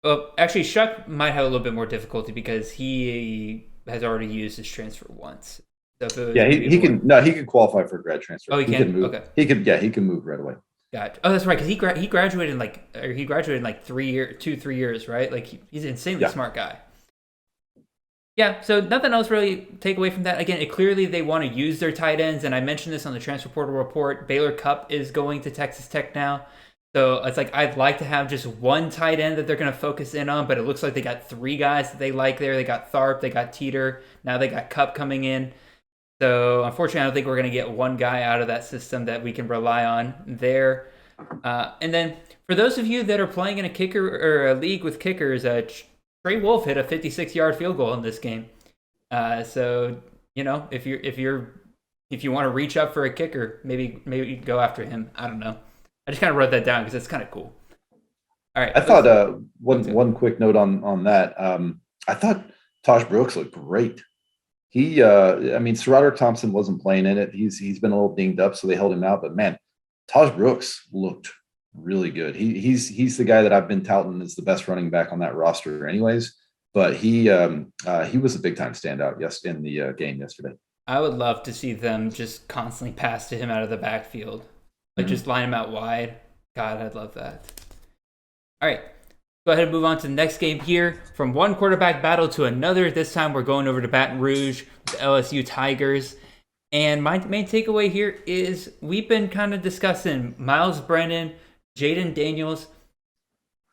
well, actually, Shuck might have a little bit more difficulty because he has already used his transfer once. So he can qualify for grad transfer. Oh, he can move. Okay. He can move right away. Gotcha. Oh, that's right. Because he graduated in like 3 years, right? Like he's an insanely smart guy. Yeah. So nothing else really take away from that. Again, clearly they want to use their tight ends, and I mentioned this on the transfer portal report. Baylor Cupp is going to Texas Tech now, so it's like I'd like to have just one tight end that they're going to focus in on, but it looks like they got three guys that they like there. They got Tharp, they got Teeter, now they got Cupp coming in. So unfortunately, I don't think we're going to get one guy out of that system that we can rely on there. And then for those of you that are playing in a kicker or a league with kickers, Trey Wolf hit a 56-yard field goal in this game. So if you want to reach up for a kicker, maybe go after him. I don't know. I just kind of wrote that down because it's kind of cool. All right. I thought one quick note on that. I thought Taj Brooks looked great. Serrato Thompson wasn't playing in it. He's been a little dinged up, so they held him out. But man, Taj Brooks looked really good. He's the guy that I've been touting as the best running back on that roster, anyways. But he was a big time standout in the game yesterday. I would love to see them just constantly pass to him out of the backfield, like just line him out wide. God, I'd love that. All right. Go ahead and move on to the next game here. From one quarterback battle to another. This time we're going over to Baton Rouge, the LSU Tigers. And my main takeaway here is we've been kind of discussing Miles Brennan, Jaden Daniels.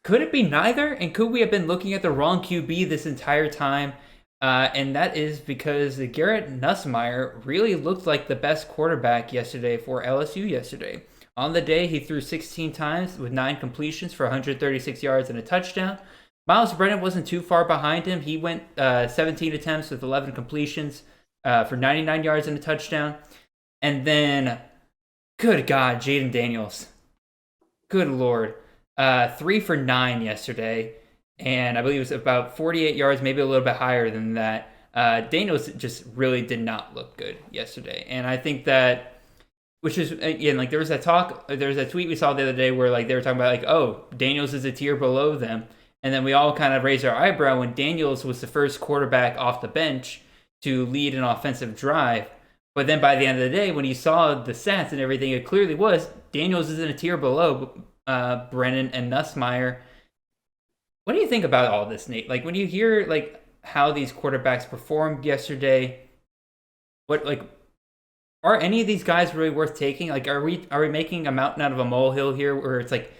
Could it be neither? And could we have been looking at the wrong QB this entire time? And that is because Garrett Nussmeier really looked like the best quarterback yesterday for LSU yesterday. On the day, he threw 16 times with 9 completions for 136 yards and a touchdown. Miles Brennan wasn't too far behind him. He went 17 attempts with 11 completions for 99 yards and a touchdown. And then, good God, Jaden Daniels. Good Lord. 3 for 9 yesterday. And I believe it was about 48 yards, maybe a little bit higher than that. Daniels just really did not look good yesterday. And I think that, which is, again, like there was a tweet we saw the other day where like they were talking about like, oh, Daniels is a tier below them. And then we all kind of raised our eyebrow when Daniels was the first quarterback off the bench to lead an offensive drive. But then by the end of the day, when you saw the stats and everything, it clearly was Daniels is in a tier below Brennan and Nussmeier. What do you think about all this, Nate? Like when you hear like how these quarterbacks performed yesterday, What like are any of these guys really worth taking? Like, are we making a mountain out of a molehill here, where it's like,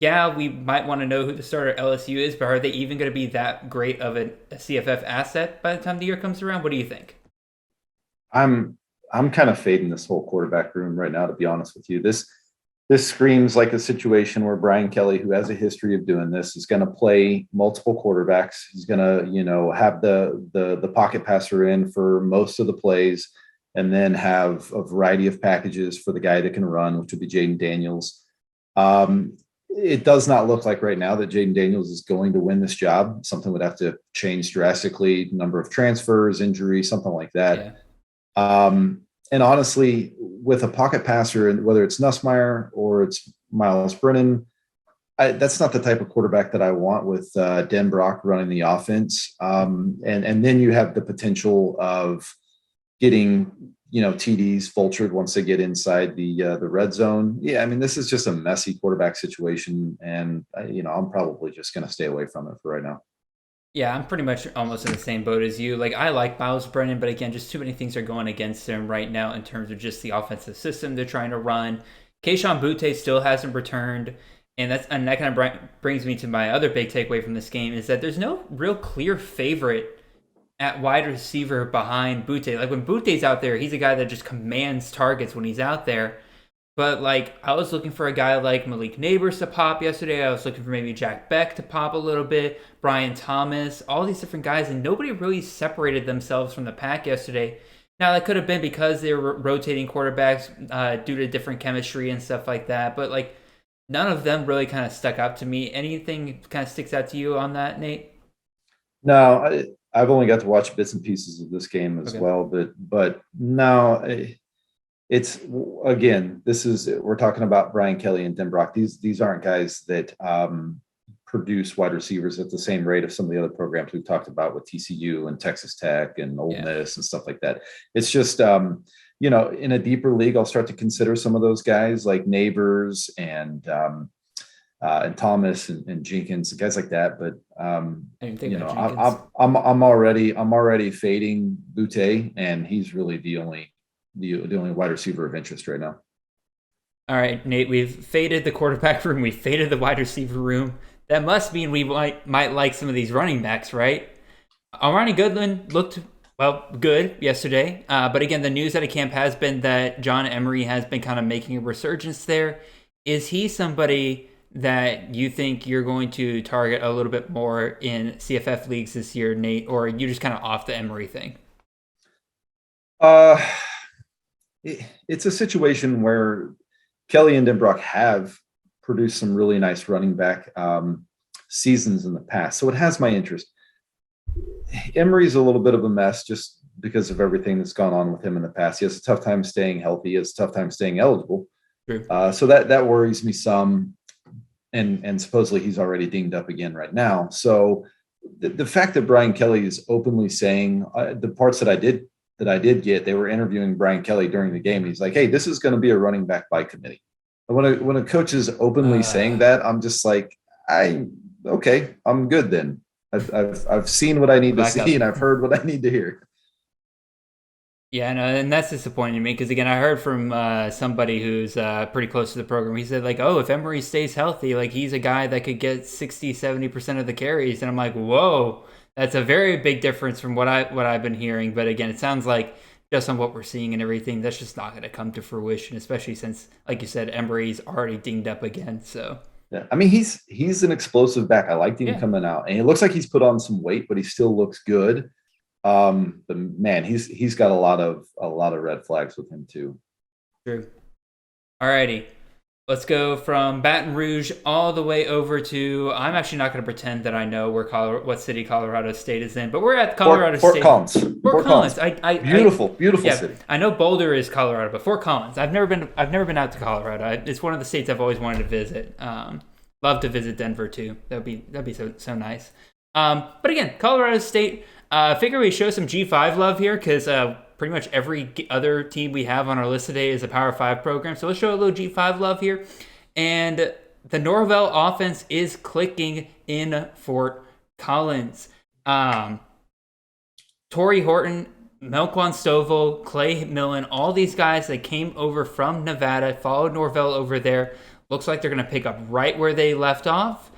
yeah, we might want to know who the starter at LSU is, but are they even going to be that great of a CFF asset by the time the year comes around? What do you think? I'm kind of fading this whole quarterback room right now, to be honest with you. This screams like a situation where Brian Kelly, who has a history of doing this, is going to play multiple quarterbacks. He's going to, have the pocket passer in for most of the plays, and then have a variety of packages for the guy that can run, which would be Jaden Daniels. It does not look like right now that Jaden Daniels is going to win this job. Something would have to change drastically, number of transfers, injuries, something like that. Yeah. And honestly, with a pocket passer, and whether it's Nussmeier or it's Miles Brennan, that's not the type of quarterback that I want with Den Brock running the offense. And then you have the potential of getting, TDs vultured once they get inside the red zone. Yeah, I mean, this is just a messy quarterback situation, and I'm probably just going to stay away from it for right now. Yeah, I'm pretty much almost in the same boat as you. Like, I like Miles Brennan, but again, just too many things are going against him right now in terms of just the offensive system they're trying to run. Keyshawn Butte still hasn't returned, and that kind of brings me to my other big takeaway from this game, is that there's no real clear favorite at wide receiver behind Butte. Like, when Butte's out there, he's a guy that just commands targets when he's out there. But, like, I was looking for a guy like Malik Neighbors to pop yesterday. I was looking for maybe Jack Beck to pop a little bit, Brian Thomas, all these different guys, and nobody really separated themselves from the pack yesterday. Now, that could have been because they were rotating quarterbacks due to different chemistry and stuff like that. But, like, none of them really kind of stuck out to me. Anything kind of sticks out to you on that, Nate? No, I've only got to watch bits and pieces of this game as well, but no, it's, again, we're talking about Brian Kelly and Den Brock. These aren't guys that produce wide receivers at the same rate of some of the other programs we've talked about with TCU and Texas Tech and Ole Miss and stuff like that. It's just, in a deeper league, I'll start to consider some of those guys like Neighbors and Thomas and Jenkins, guys like that. But I'm already fading Butte, and he's really the only wide receiver of interest right now. All right, Nate, we've faded the quarterback room. We faded the wide receiver room. That must mean we might like some of these running backs, right? Armani Goodwin looked, good yesterday. But again, the news out of camp has been that John Emery has been kind of making a resurgence there. Is he somebody that you think you're going to target a little bit more in CFF leagues this year, Nate, or are you just kind of off the Emery thing? It's a situation where Kelly and Den Brock have produced some really nice running back seasons in the past, so it has my interest. Emery's a little bit of a mess just because of everything that's gone on with him in the past. He has a tough time staying healthy. He has a tough time staying eligible. So that worries me some. And supposedly he's already dinged up again right now. So the fact that Brian Kelly is openly saying the parts that I did get, they were interviewing Brian Kelly during the game. He's like, "Hey, this is going to be a running back by committee." And when a coach is openly saying that, I'm just like, I'm good then. I've seen what I need to see, and I've heard what I need to hear. Yeah, no, and that's disappointing to me because, again, I heard from somebody who's pretty close to the program. He said, like, if Emery stays healthy, like, he's a guy that could get 60, 70% of the carries. And I'm like, whoa, that's a very big difference from what I've been hearing. But, again, it sounds like just on what we're seeing and everything, that's just not going to come to fruition, especially since, like you said, Emery's already dinged up again. So, yeah, I mean, he's an explosive back. I liked him coming out. And it looks like he's put on some weight, but he still looks good. But man, he's got a lot of red flags with him too. True. Alrighty, let's go from Baton Rouge all the way over to. I'm actually not going to pretend that I know what city Colorado State is in, but we're at Colorado State. Fort Collins. Beautiful city. I know Boulder is Colorado, but Fort Collins. I've never been out to Colorado. It's one of the states I've always wanted to visit. Love to visit Denver too. That'd be so nice. But again, Colorado State. Figure we show some G5 love here because pretty much every other team we have on our list today is a Power 5 program. So let's show a little G5 love here. And the Norvell offense is clicking in Fort Collins. Torrey Horton Melquan Stovall, Clay Millen, all these guys that came over from Nevada, followed Norvell over there. Looks like they're going to pick up right where they left off.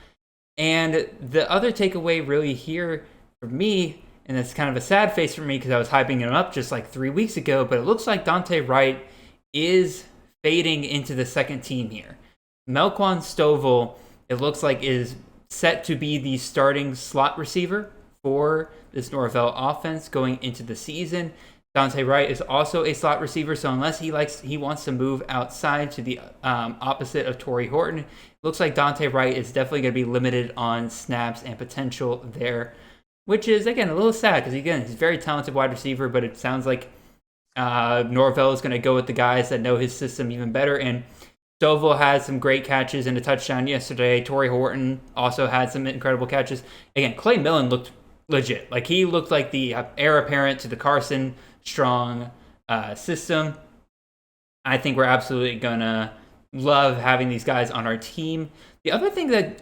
And the other takeaway really here for me, and it's kind of a sad face for me because I was hyping him up just like 3 weeks ago, but it looks like Dante Wright is fading into the second team here. Melquan Stovall, it looks like, is set to be the starting slot receiver for this Norvell offense going into the season. Dante Wright is also a slot receiver, so unless he wants to move outside to the opposite of Torrey Horton, it looks like Dante Wright is definitely going to be limited on snaps and potential there, which is, again, a little sad because, again, he's a very talented wide receiver, but it sounds like Norvell is going to go with the guys that know his system even better, and Stovall had some great catches and a touchdown yesterday. Torrey Horton also had some incredible catches. Again, Clay Millen looked legit. Like, he looked like the heir apparent to the Carson Strong system. I think we're absolutely gonna love having these guys on our team. The other thing that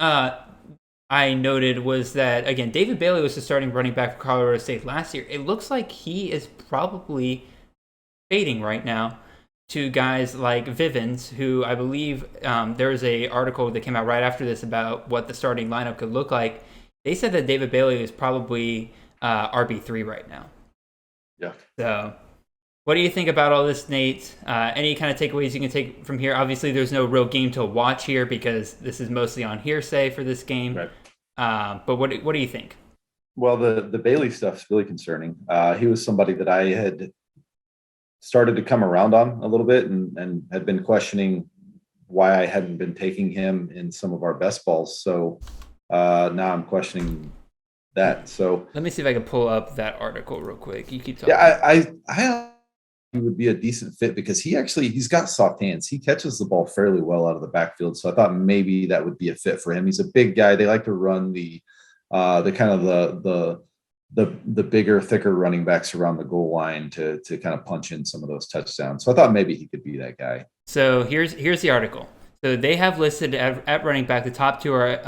I noted was that, again, David Bailey was the starting running back for Colorado State last year. It looks like he is probably fading right now to guys like Vivens, who I believe there was a article that came out right after this about what the starting lineup could look like. They said that David Bailey is probably RB3 right now. Yeah. So what do you think about all this, Nate? Any kind of takeaways you can take from here? Obviously, there's no real game to watch here because this is mostly on hearsay for this game. Right. But what do you think? Well, the Bailey stuff's really concerning. He was somebody that I had started to come around on a little bit and had been questioning why I hadn't been taking him in some of our best balls. So now I'm questioning that. So let me see if I can pull up that article real quick. You keep talking. Yeah, I he would be a decent fit because he's got soft hands. He catches the ball fairly well out of the backfield. So I thought maybe that would be a fit for him. He's a big guy. They like to run the kind of the bigger, thicker running backs around the goal line to kind of punch in some of those touchdowns. So I thought maybe he could be that guy. So here's the article. So they have listed at running back, the top two are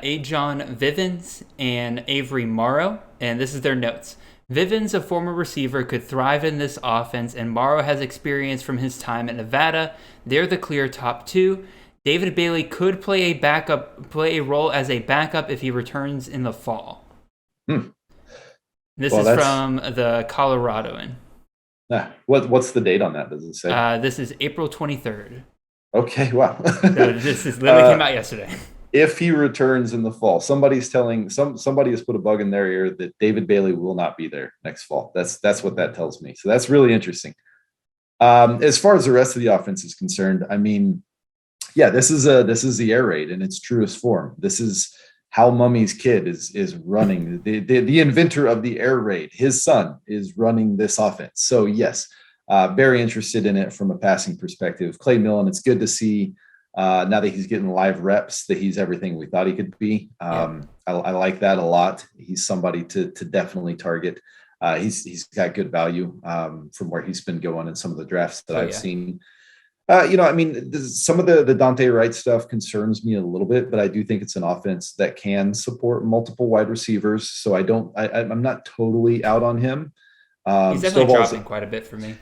Ajon Vivens and Avery Morrow, and this is their notes. Vivens, a former receiver, could thrive in this offense, and Morrow has experience from his time at Nevada. They're the clear top two. David Bailey could play a role as a backup if he returns in the fall. This is from the Coloradoan. What's the date on that? Does it say? This is April 23rd. Okay, wow. So this is literally came out yesterday. If he returns in the fall, somebody has put a bug in their ear that David Bailey will not be there next fall. That's what that tells me. So that's really interesting. As far as the rest of the offense is concerned, I mean, yeah, this is the air raid in its truest form. This is how Mummy's kid is running. The inventor of the air raid, his son, is running this offense. So yes, very interested in it from a passing perspective. Clay Millen, it's good to see now that he's getting live reps that he's everything we thought he could be. I like that a lot. He's somebody to definitely target. He's got good value from where he's been going in some of the drafts that I've seen. I mean, some of the Dante Wright stuff concerns me a little bit, but I do think it's an offense that can support multiple wide receivers. So I'm not totally out on him. He's definitely dropping quite a bit for me.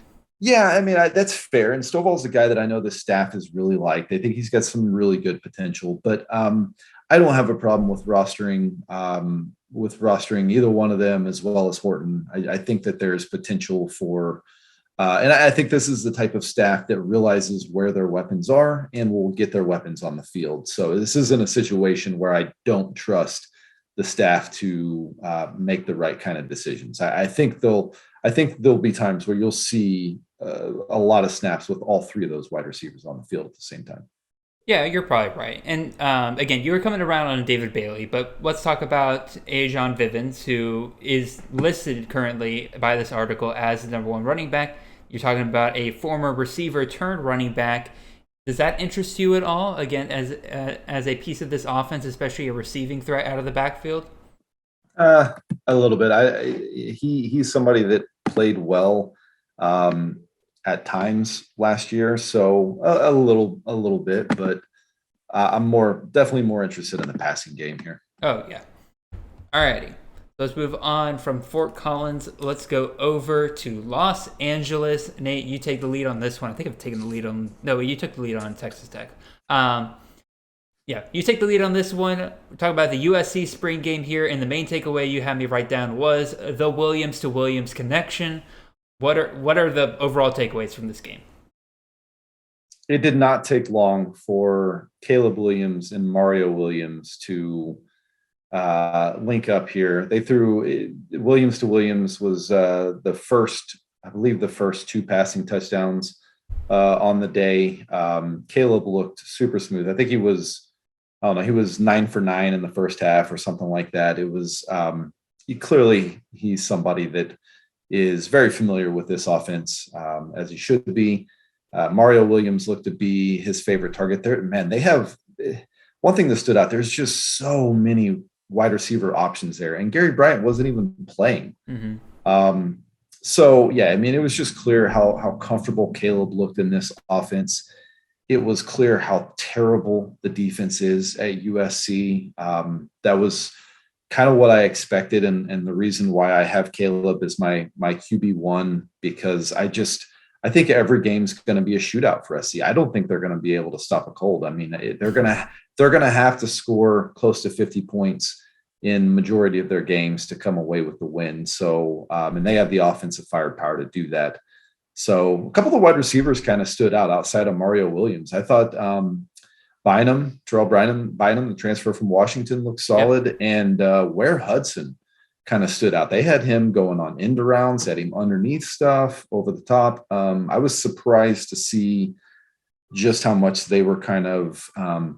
Yeah, I mean, that's fair. And Stovall's a guy that I know the staff has really liked. They think he's got some really good potential, but I don't have a problem with rostering either one of them as well as Horton. I think that there's potential for, and I think this is the type of staff that realizes where their weapons are and will get their weapons on the field. So this isn't a situation where I don't trust the staff to make the right kind of decisions. I think there'll be times where you'll see a lot of snaps with all three of those wide receivers on the field at the same time. Yeah, you're probably right. And again, you were coming around on David Bailey, but let's talk about Ajon Vivens, who is listed currently by this article as the number one running back. You're talking about a former receiver turned running back. Does that interest you at all? Again, as a piece of this offense, especially a receiving threat out of the backfield? A little bit. He's somebody that played well at times last year, so a little bit. But I'm definitely more interested in the passing game here. Oh yeah. Alrighty. Let's move on from Fort Collins. Let's go over to Los Angeles. Nate, you take the lead on this one. I think I've taken the lead on. No, you took the lead on Texas Tech. Yeah, you take the lead on this one. We're talking about the USC Spring Game here, and the main takeaway you had me write down was the Williams to Williams connection. What are the overall takeaways from this game? It did not take long for Caleb Williams and Mario Williams to link up here. They threw Williams to Williams was the first 2 passing touchdowns on the day. Caleb looked super smooth. I think he was 9 for 9 in the first half or something like that. It was he's somebody that is very familiar with this offense, as he should be. Mario Williams looked to be his favorite target there. Man, they have one thing that stood out. There's just so many wide receiver options there, and Gary Bryant wasn't even playing. Mm-hmm. So yeah, I mean, it was just clear how comfortable Caleb looked in this offense. It was clear how terrible the defense is at USC. That was kind of what I expected, and the reason why I have Caleb as my QB1, because I think every game's going to be a shootout for SC. I don't think they're going to be able to stop a cold. I mean, they're going to have to score close to 50 points in majority of their games to come away with the win. So, and they have the offensive firepower to do that. So a couple of the wide receivers kind of stood out outside of Mario Williams. I thought Terrell Bynum, the transfer from Washington, looked solid. Yep. And Ware Hudson kind of stood out. They had him going on end arounds, had him underneath stuff, over the top. I was surprised to see just how much they were kind of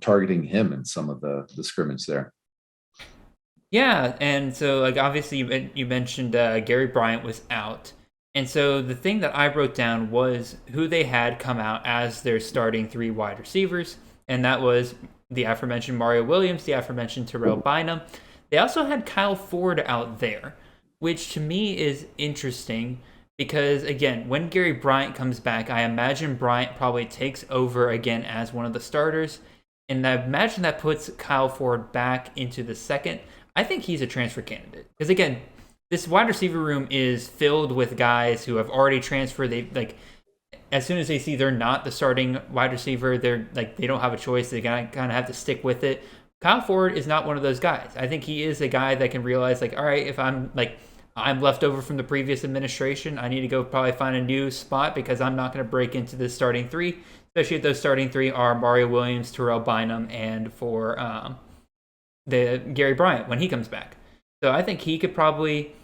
targeting him in some of the scrimmage there. Yeah, and so like obviously you mentioned Gary Bryant was out. And so the thing that I wrote down was who they had come out as their starting 3 wide receivers, and that was the aforementioned Mario Williams, the aforementioned Terrell Bynum. They also had Kyle Ford out there, which to me is interesting because, again, when Gary Bryant comes back, I imagine Bryant probably takes over again as one of the starters, and I imagine that puts Kyle Ford back into the second. I think he's a transfer candidate because, again, this wide receiver room is filled with guys who have already transferred. As soon as they see they're not the starting wide receiver, they don't have a choice. They kind of have to stick with it. Kyle Ford is not one of those guys. I think he is a guy that can realize, all right, if I'm left over from the previous administration, I need to go probably find a new spot because I'm not going to break into the starting 3, especially if those starting 3 are Mario Williams, Terrell Bynum, and for the Gary Bryant when he comes back. So I think he could probably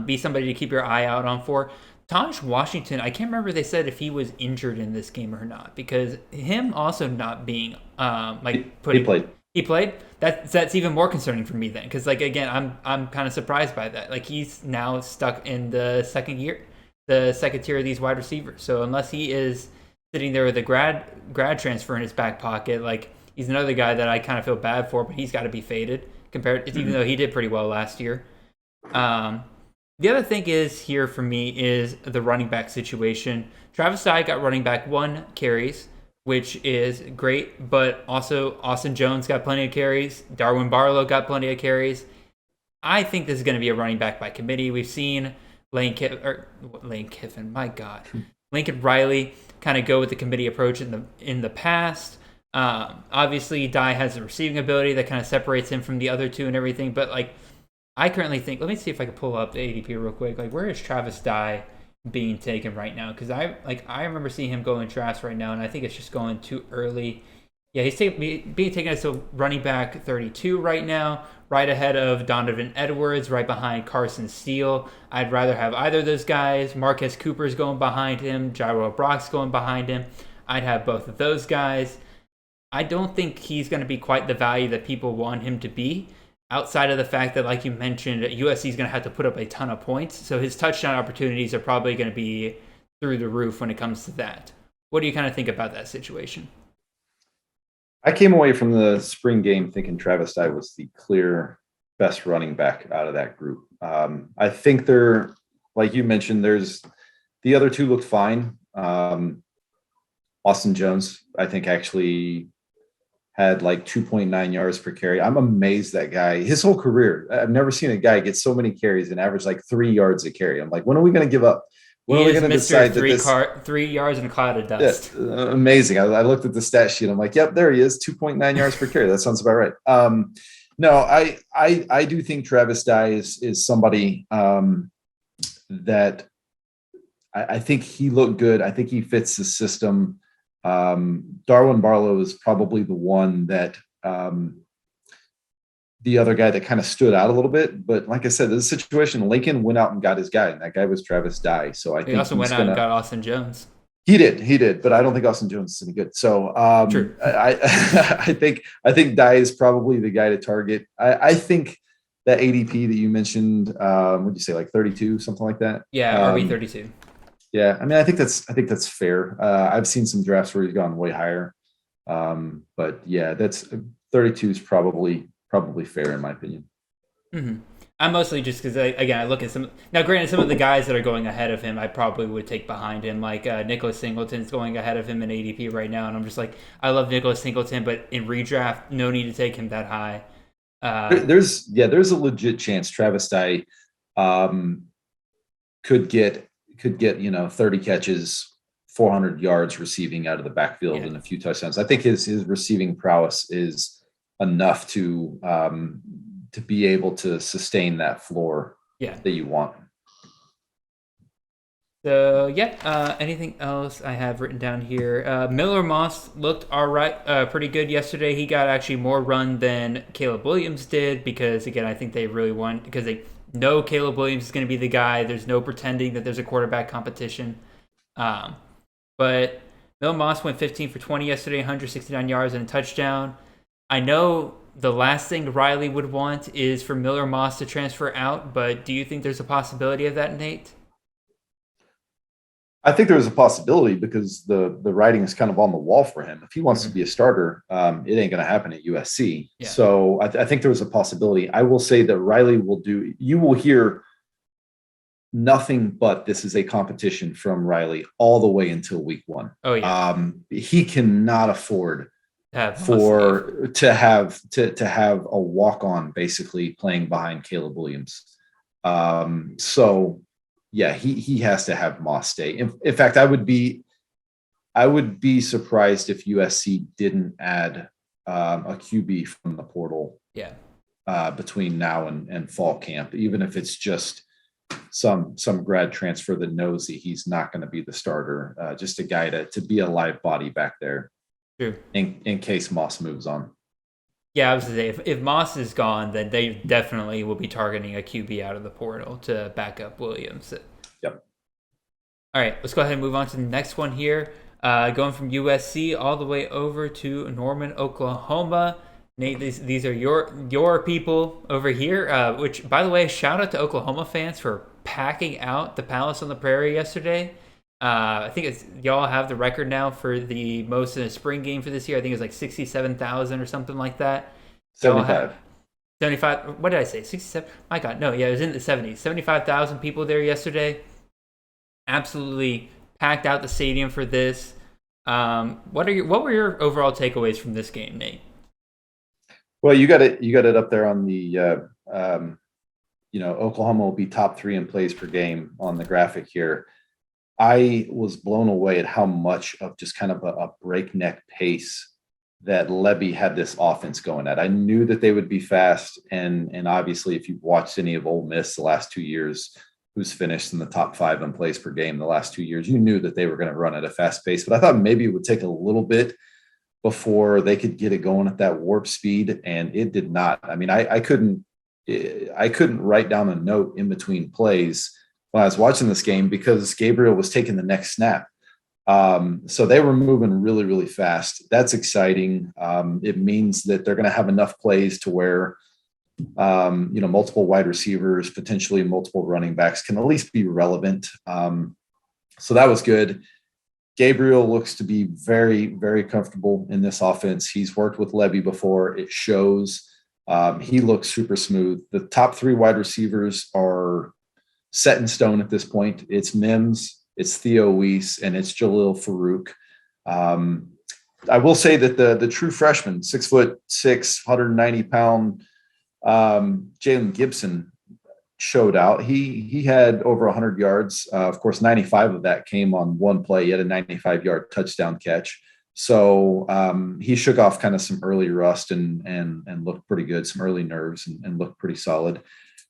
be somebody to keep your eye out on for. Taj Washington, I can't remember if they said if he was injured in this game or not, because him also not being he played. He played. That's even more concerning for me then, because again, I'm kind of surprised by that. He's now stuck in the second tier of these wide receivers. So unless he is sitting there with a grad transfer in his back pocket, he's another guy that I kind of feel bad for, but he's got to be faded even though he did pretty well last year. The other thing here for me is the running back situation. Travis Dye got running back 1 carries, which is great, but also Austin Jones got plenty of carries. Darwin Barlow got plenty of carries. I think this is going to be a running back by committee. We've seen Lincoln Riley kind of go with the committee approach in the past. Obviously, Dye has the receiving ability that kind of separates him from the other 2 and everything, but I currently think, let me see if I can pull up the ADP real quick. Where is Travis Dye being taken right now? Because I remember seeing him go in drafts right now, and I think it's just going too early. Yeah, he's being taken as a running back 32 right now, right ahead of Donovan Edwards, right behind Carson Steele. I'd rather have either of those guys. Marquez Cooper's going behind him. Jairo Brock's going behind him. I'd have both of those guys. I don't think he's going to be quite the value that people want him to be, outside of the fact that, like you mentioned, USC is going to have to put up a ton of points. So his touchdown opportunities are probably going to be through the roof when it comes to that. What do you kind of think about that situation? I came away from the spring game thinking Travis Dye was the clear best running back out of that group. I think they're, like you mentioned, the other 2 looked fine. Austin Jones, I think, actually had like 2.9 yards per carry. I'm amazed that guy, his whole career, I've never seen a guy get so many carries and average like 3 yards a carry. I'm like, when are we going to give up? When He are we is going to decide Mr. that 3 yards in a cloud of dust. Yeah, amazing. I looked at the stat sheet. I'm like, yep, there he is, 2.9 yards per carry. That sounds about right. No, I do think Travis Dye is somebody that I think he looked good. I think he fits the system. Darwin Barlow is probably the one that the other guy that kind of stood out a little bit. But like I said, this situation, Lincoln went out and got his guy, and that guy was Travis Dye. So I think he also went out and got Austin Jones. He did, but I don't think Austin Jones is any good. So True. I think Dye is probably the guy to target. I think that ADP that you mentioned, would you say like 32, something like that? Yeah, RB 32. Yeah, I mean, I think that's fair. I've seen some drafts where he's gone way higher, but yeah, that's 32 is probably fair in my opinion. Mm-hmm. I'm mostly just because I look at some now. Granted, some of the guys that are going ahead of him, I probably would take behind him. Like Nicholas Singleton's going ahead of him in ADP right now, and I'm just like, I love Nicholas Singleton, but in redraft, no need to take him that high. There's a legit chance Travis Dye could get 30 catches, 400 yards receiving out of the backfield and a few touchdowns. I think his receiving prowess is enough to be able to sustain that floor that you want. So anything else I have written down here? Miller Moss looked all right, pretty good yesterday. He got actually more run than Caleb Williams did because, again, I think they really want, because they know Caleb Williams is going to be the guy. There's no pretending that there's a quarterback competition. But Miller Moss went 15 for 20 yesterday, 169 yards and a touchdown. I know the last thing Riley would want is for Miller Moss to transfer out, but do you think there's a possibility of that, Nate? I think there's a possibility because the writing is kind of on the wall for him. If he wants to be a starter, it ain't going to happen at USC. Yeah. So I think there was a possibility. I will say that Riley you will hear nothing but this is a competition from Riley all the way until week 1. Oh yeah. He cannot afford to have a walk-on basically playing behind Caleb Williams. So yeah, he has to have Moss stay. In fact, I would be surprised if USC didn't add a QB from the portal. Yeah. Between now and fall camp, even if it's just some grad transfer that knows that he's not going to be the starter, just a guy to be a live body back there. True. In case Moss moves on. Yeah, I was going to say, if Moss is gone, then they definitely will be targeting a QB out of the portal to back up Williams. Yep. All right, let's go ahead and move on to the next one here. Going from USC all the way over to Norman, Oklahoma. Nate, these are your people over here, which, by the way, shout out to Oklahoma fans for packing out the Palace on the Prairie yesterday. I think y'all have the record now for the most in a spring game for this year. I think it was like 67,000 or something like that. 75. 75. What did I say? 67? My God, no. Yeah, it was in the 70s. 75,000 people there yesterday. Absolutely packed out the stadium for this. What were your overall takeaways from this game, Nate? Well, you got it up there on the Oklahoma will be top 3 in plays per game on the graphic here. I was blown away at how much of just kind of a breakneck pace that Lebby had this offense going at. I knew that they would be fast, and obviously, if you've watched any of Ole Miss the last 2 years, who's finished in the top 5 in plays per game the last 2 years, you knew that they were going to run at a fast pace. But I thought maybe it would take a little bit before they could get it going at that warp speed, and it did not. I mean, I couldn't write down a note in between plays when I was watching this game because Gabriel was taking the next snap. So they were moving really, really fast. That's exciting. It means that they're going to have enough plays to where, multiple wide receivers, potentially multiple running backs can at least be relevant. So that was good. Gabriel looks to be very, very comfortable in this offense. He's worked with Lebby before. It shows. He looks super smooth. The top 3 wide receivers are set in stone at this point. It's Mims, it's Theo Weiss, and it's Jalil Farouk. I will say that the true freshman, 6'6", 190-pound Jalen Gibson showed out. He had over 100 yards. Of course, 95 of that came on one play. He had a 95-yard touchdown catch. So he shook off kind of some early rust and looked pretty good, some early nerves, and looked pretty solid.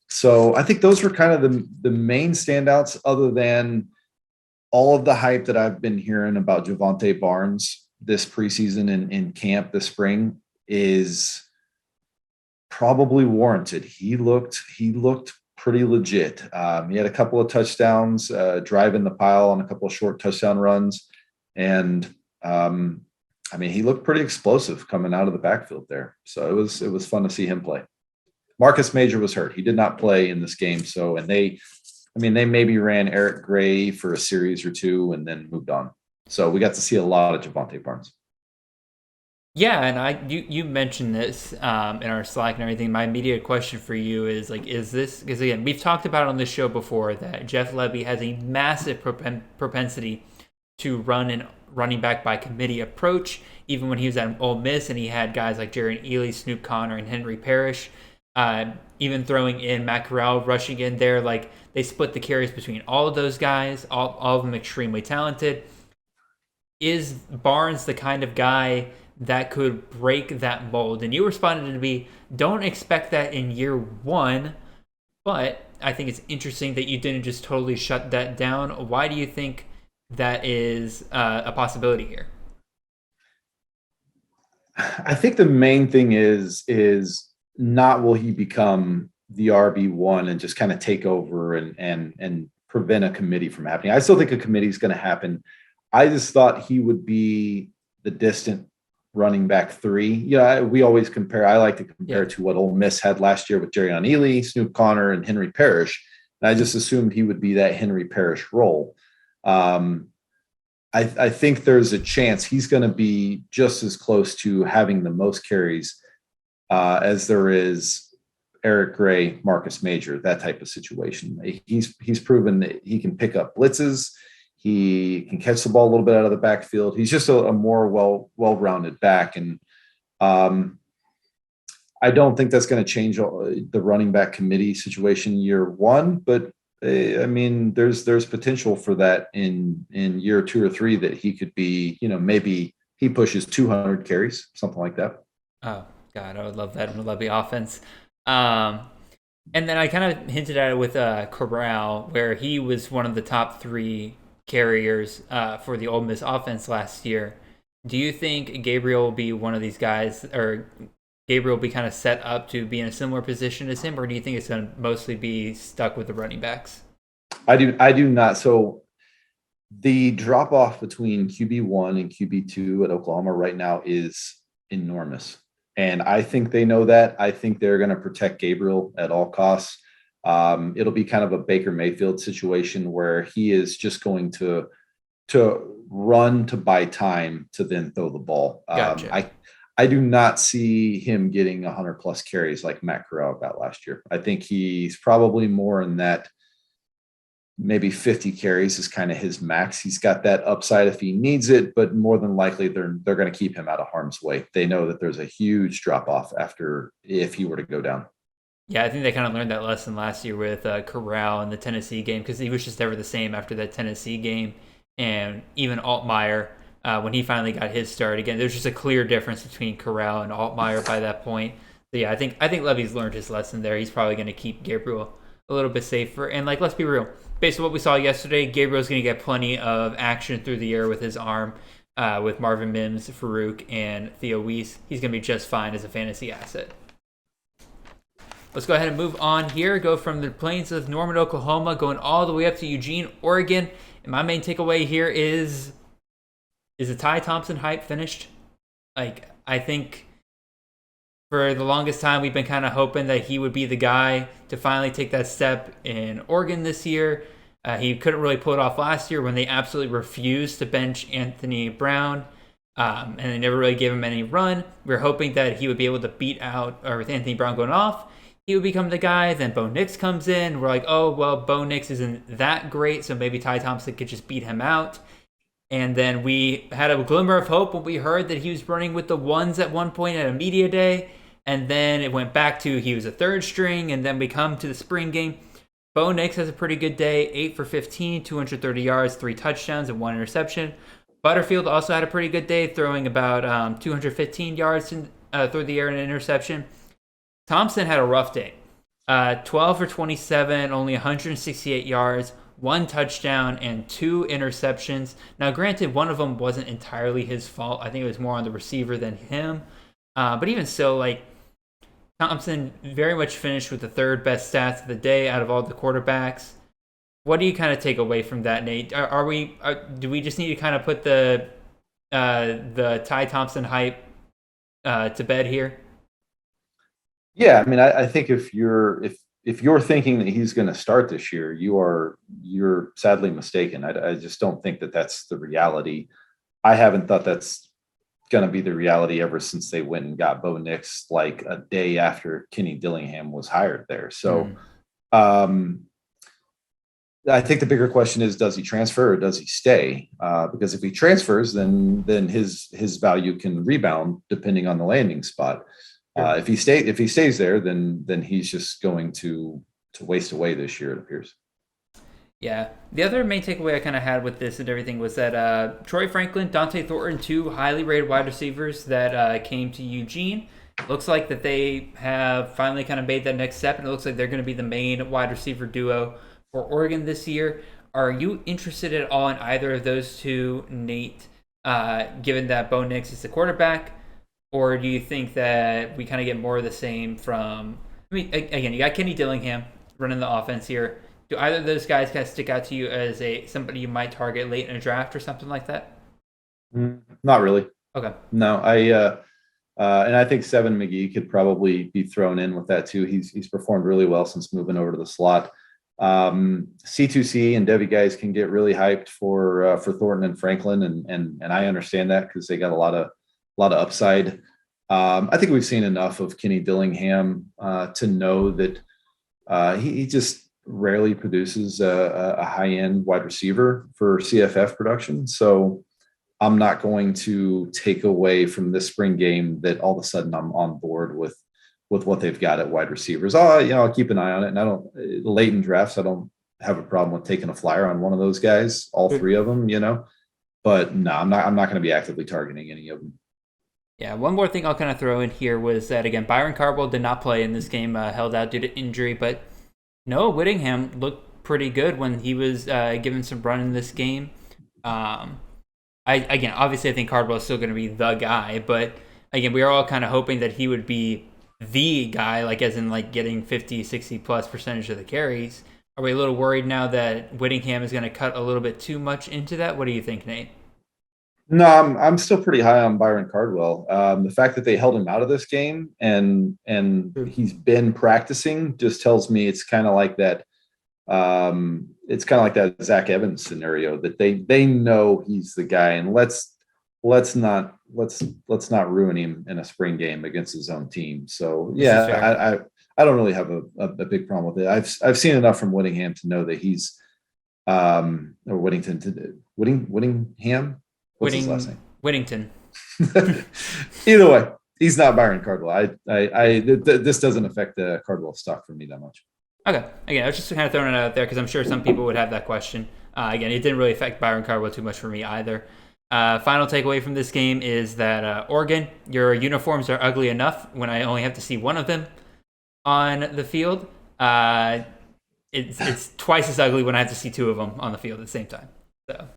So I think those were kind of the main standouts, other than all of the hype that I've been hearing about Javonte Barnes this preseason in camp this spring is probably warranted. He looked pretty legit. He had a couple of touchdowns, driving the pile on a couple of short touchdown runs. And he looked pretty explosive coming out of the backfield there. So it was fun to see him play. Marcus Major was hurt. He did not play in this game. So, and they maybe ran Eric Gray for a series or two and then moved on. So we got to see a lot of Javonte Barnes. Yeah, and you mentioned this in our Slack and everything. My immediate question for you is is this, because again, we've talked about on this show before that Jeff Lebby has a massive propensity to run an running back by committee approach. Even when he was at Ole Miss and he had guys like Jared Ely, Snoop Connor, and Henry Parrish, even throwing in Matt Corral rushing in there, they split the carries between all of those guys, all of them extremely talented. Is Barnes the kind of guy that could break that mold? And you responded to me, don't expect that in year one, but I think it's interesting that you didn't just totally shut that down. Why do you think that is a possibility here? I think the main thing is not will he become the RB1 and just kind of take over and prevent a committee from happening. I still think a committee is going to happen. I just thought he would be the distant running back 3. Yeah, we always compare. I like to compare to what Ole Miss had last year with Jared Ely, Snoop Connor, and Henry Parrish. And I just assumed he would be that Henry Parrish role. I think there's a chance he's going to be just as close to having the most carries as there is Eric Gray, Marcus Major, that type of situation. He's proven that he can pick up blitzes. He can catch the ball a little bit out of the backfield. He's just a more well-rounded back. And I don't think that's going to change the running back committee situation year one, but there's potential for that in year 2 or 3 that he could be, maybe he pushes 200 carries, something like that. Oh God, I would love that in the Lebby offense. And then I kind of hinted at it with Corral, where he was one of the top 3 carriers for the Ole Miss offense last year. Do you think Gabriel will be one of these guys, or Gabriel will be kind of set up to be in a similar position as him, or do you think it's going to mostly be stuck with the running backs? I do not. So the drop off between QB1 and QB2 at Oklahoma right now is enormous. And I think they know that. I think they're going to protect Gabriel at all costs. It'll be kind of a Baker Mayfield situation where he is just going to run to buy time to then throw the ball. Gotcha. I do not see him getting 100+ carries like Matt Corral got last year. I think he's probably more in that maybe 50 carries is kind of his max. He's got that upside if he needs it, but more than likely they're going to keep him out of harm's way. They know that there's a huge drop off if he were to go down. Yeah, I think they kind of learned that lesson last year with Corral in the Tennessee game, because he was just never the same after that Tennessee game. And even Altmaier, when he finally got his start again, there's just a clear difference between Corral and Altmaier by that point. So yeah, I think Levy's learned his lesson there. He's probably going to keep Gabriel a little bit safer. And let's be real, based on what we saw yesterday, Gabriel's going to get plenty of action through the air with his arm, with Marvin Mims, Farouk, and Theo Weiss. He's going to be just fine as a fantasy asset. Let's go ahead and move on here. Go from the plains of Norman, Oklahoma, going all the way up to Eugene, Oregon. And my main takeaway here is the Ty Thompson hype finished? I think for the longest time, we've been kind of hoping that he would be the guy to finally take that step in Oregon this year. He couldn't really pull it off last year when they absolutely refused to bench Anthony Brown. And they never really gave him any run. We were hoping that he would be able to beat out, or with Anthony Brown going off, he would become the guy. Then Bo Nix comes in. We're like, oh, well, Bo Nix isn't that great, so maybe Ty Thompson could just beat him out. And then we had a glimmer of hope when we heard that he was running with the ones at one point at a media day. And then it went back to he was a third string. And then we come to the spring game. Bo Nix has a pretty good day, 8 for 15, 230 yards, 3 touchdowns, and 1 interception. Butterfield also had a pretty good day, throwing about 215 yards through the air and an interception. Thompson had a rough day. 12 for 27, only 168 yards, 1 touchdown, and 2 interceptions. Now, granted, one of them wasn't entirely his fault. I think it was more on the receiver than him. But even so, like, Thompson very much finished with the third best stats of the day out of all the quarterbacks. What do you kind of take away from that, Nate? Do we just need to kind of put the Ty Thompson hype to bed here? Yeah, I mean, I think if you're thinking that he's going to start this year, you're sadly mistaken. I just don't think that that's the reality. I haven't thought that's going to be the reality ever since they went and got Bo Nix like a day after Kenny Dillingham was hired there. So I think the bigger question is, does he transfer or does he stay? Because if he transfers, then his value can rebound depending on the landing spot. If he stays there, then he's just going to waste away this year, it appears. Yeah. The other main takeaway I kind of had with this and everything was that Troy Franklin, Dante Thornton, 2 highly rated wide receivers that came to Eugene. Looks like that they have finally kind of made that next step, and it looks like they're going to be the main wide receiver duo for Oregon this year. Are you interested at all in either of those two, Nate, given that Bo Nix is the quarterback? Or do you think that we kind of get more of the same from, I mean, again, you got Kenny Dillingham running the offense here. Do either of those guys kind of stick out to you as somebody you might target late in a draft or something like that? Not really. Okay. No, and I think Seven McGee could probably be thrown in with that too. He's performed really well since moving over to the slot. C2C and Devi guys can get really hyped for Thornton and Franklin, and I understand that because they got a lot of upside. I think we've seen enough of Kenny Dillingham to know that he just rarely produces a high-end wide receiver for CFF production. So I'm not going to take away from this spring game that all of a sudden I'm on board with what they've got at wide receivers. I'll keep an eye on it. And I don't, late in drafts, I don't have a problem with taking a flyer on one of those guys, all 3 of them, but no, I'm not going to be actively targeting any of them. Yeah, one more thing I'll kind of throw in here was that, again, Byron Cardwell did not play in this game, held out due to injury, but Noah Whittingham looked pretty good when he was given some run in this game. Obviously I think Cardwell is still going to be the guy, but again, we are all kind of hoping that he would be the guy, like as in like getting 50, 60 plus percentage of the carries. Are we a little worried now that Whittingham is going to cut a little bit too much into that? What do you think, Nate? No, I'm still pretty high on Byron Cardwell. The fact that they held him out of this game and he's been practicing just tells me it's kind of like that. It's kind of like that Zach Evans scenario that they know he's the guy, and let's not ruin him in a spring game against his own team. So yeah, I don't really have a big problem with it. I've seen enough from Whittingham to know that he's or Whittingham. What's his last name? Whittington. Either way, he's not Byron Cardwell. This doesn't affect the Cardwell stock for me that much. Okay. Again, I was just kind of throwing it out there because I'm sure some people would have that question. Again, it didn't really affect Byron Cardwell too much for me either. Final takeaway from this game is that Oregon, your uniforms are ugly enough when I only have to see one of them on the field. It's twice as ugly when I have to see 2 of them on the field at the same time. So.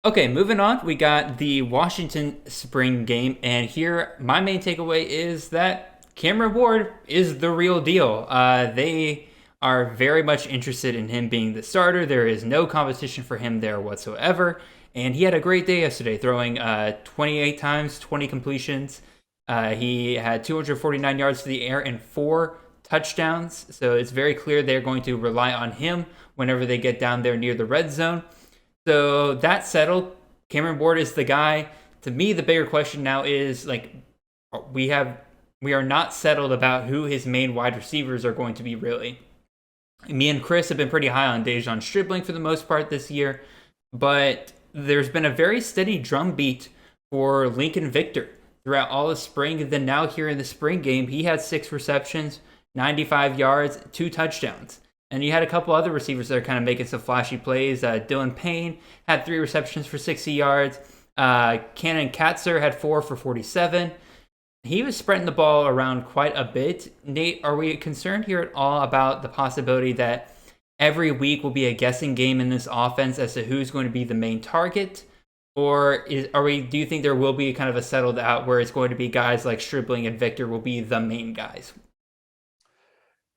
Okay, moving on, we got the Washington Spring Game, and here my main takeaway is that Cameron Ward is the real deal. They are very much interested in him being the starter. There is no competition for him there whatsoever, and he had a great day yesterday, throwing 28 times, 20 completions. He had 249 yards to the air and 4 touchdowns, so it's very clear they're going to rely on him whenever they get down there near the red zone. So that settled. Cameron Ward is the guy. To me, the bigger question now is like we are not settled about who his main wide receivers are going to be really. Me and Chris have been pretty high on Dejon Stribling for the most part this year, but there's been a very steady drumbeat for Lincoln Victor throughout all of spring. And then now here in the spring game, he had 6 receptions, 95 yards, 2 touchdowns. And you had a couple other receivers that are kind of making some flashy plays. Dylan Payne had 3 receptions for 60 yards. Cannon Katzer had 4 for 47. He was spreading the ball around quite a bit. Nate, are we concerned here at all about the possibility that every week will be a guessing game in this offense as to who's going to be the main target? Or do you think there will be kind of a settled out where it's going to be guys like Stribling and Victor will be the main guys?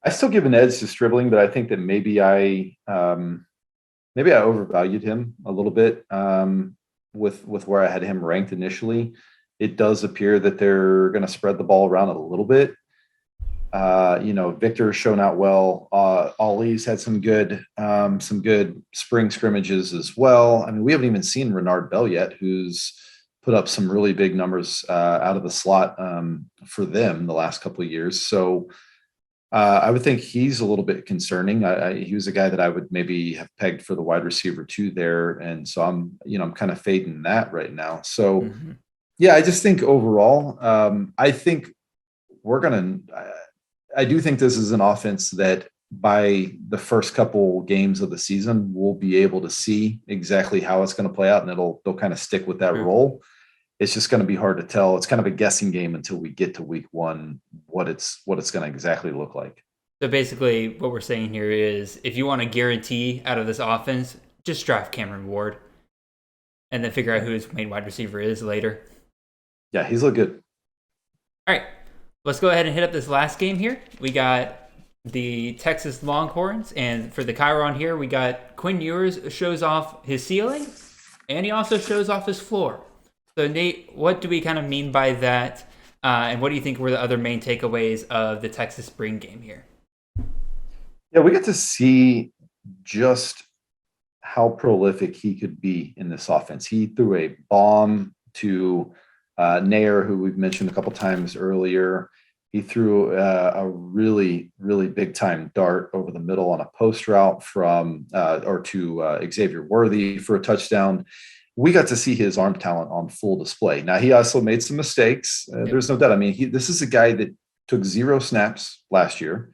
I still give an edge to Stribling, but I think that maybe I overvalued him a little bit with where I had him ranked initially. It does appear that they're going to spread the ball around a little bit. Victor's shown out well. Ollie's had some good spring scrimmages as well. I mean, we haven't even seen Renard Bell yet, who's put up some really big numbers out of the slot for them the last couple of years. So I would think he's a little bit concerning. He was a guy that I would maybe have pegged for the wide receiver 2 there. And so I'm kind of fading that right now. So yeah, I just think overall, I think I do think this is an offense that by the first couple games of the season, we'll be able to see exactly how it's going to play out, and they'll kind of stick with that role. It's just going to be hard to tell. It's kind of a guessing game until we get to week 1, what it's going to exactly look like. So basically what we're saying here is if you want a guarantee out of this offense, just draft Cameron Ward and then figure out who his main wide receiver is later. Yeah, he's looked good. All right, let's go ahead and hit up this last game here. We got the Texas Longhorns, and for the Chiron here, we got Quinn Ewers shows off his ceiling, and he also shows off his floor. So Nate, what do we kind of mean by that? And what do you think were the other main takeaways of the Texas Spring Game here? Yeah, we get to see just how prolific he could be in this offense. He threw a bomb to Nair, who we've mentioned a couple times earlier. He threw a really, really big time dart over the middle on a post route to Xavier Worthy for a touchdown. We got to see his arm talent on full display. Now, he also made some mistakes. There's no doubt. I mean, this is a guy that took 0 snaps last year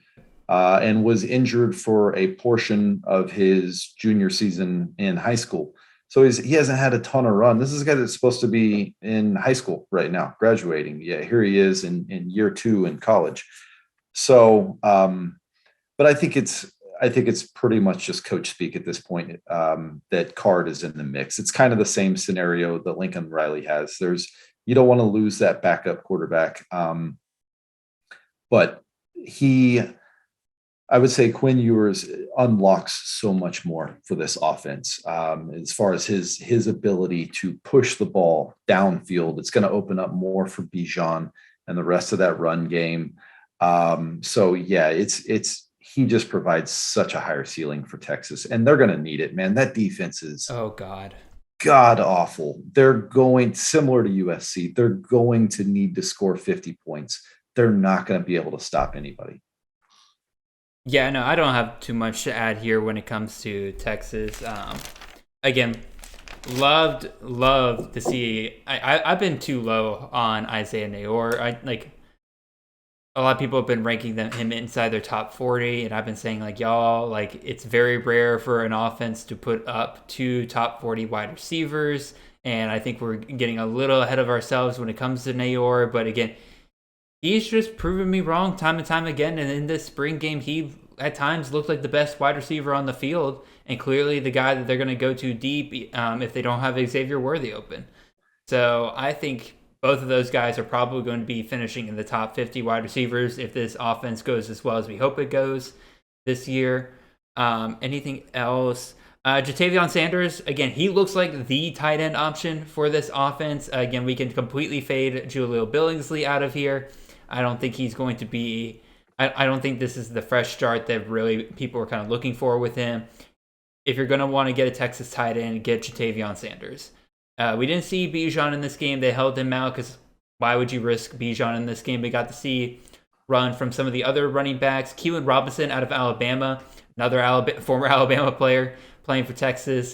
and was injured for a portion of his junior season in high school. So he hasn't had a ton of run. This is a guy that's supposed to be in high school right now, graduating. Yeah, here he is in year 2 in college. So, but I think it's pretty much just coach speak at this point that Card is in the mix. It's kind of the same scenario that Lincoln Riley has. You don't want to lose that backup quarterback. But I would say Quinn Ewers unlocks so much more for this offense as far as his ability to push the ball downfield. It's going to open up more for Bijan and the rest of that run game. So yeah, he just provides such a higher ceiling for Texas, and they're going to need it, man. That defense is god awful. They're going similar to USC. They're going to need to score 50 points. They're not going to be able to stop anybody. Yeah, no, I don't have too much to add here when it comes to Texas. Again, loved to see. I've been too low on Isaiah Neyor. A lot of people have been ranking him inside their top 40, and I've been saying it's very rare for an offense to put up 2 top 40 wide receivers, and I think we're getting a little ahead of ourselves when it comes to Neyor. But again, he's just proven me wrong time and time again. And in this spring game, he at times looked like the best wide receiver on the field, and clearly the guy that they're going to go to deep if they don't have Xavier Worthy open. So I think both of those guys are probably going to be finishing in the top 50 wide receivers if this offense goes as well as we hope it goes this year. Anything else? Jatavion Sanders, again, he looks like the tight end option for this offense. Again, we can completely fade Julio Billingsley out of here. I don't think he's going to be I don't think this is the fresh start that really people are kind of looking for with him. If you're going to want to get a Texas tight end, get Jatavion Sanders. We didn't see Bijan in this game. They held him out because why would you risk Bijan in this game? We got to see run from some of the other running backs. Jaylon Robinson out of Alabama, another former Alabama player playing for Texas.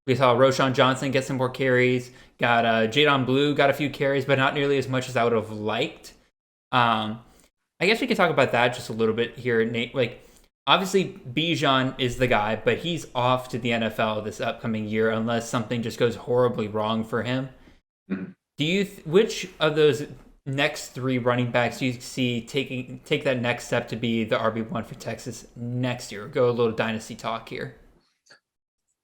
We saw Roshan Johnson get some more carries. Got Jadon Blue got a few carries, but not nearly as much as I would have liked. I guess we could talk about that just a little bit here, Nate. Like, obviously, Bijan is the guy, but he's off to the NFL this upcoming year unless something just goes horribly wrong for him. Mhm. Do you which of those next three running backs do you see take that next step to be the RB1 for Texas next year? Go a little dynasty talk here.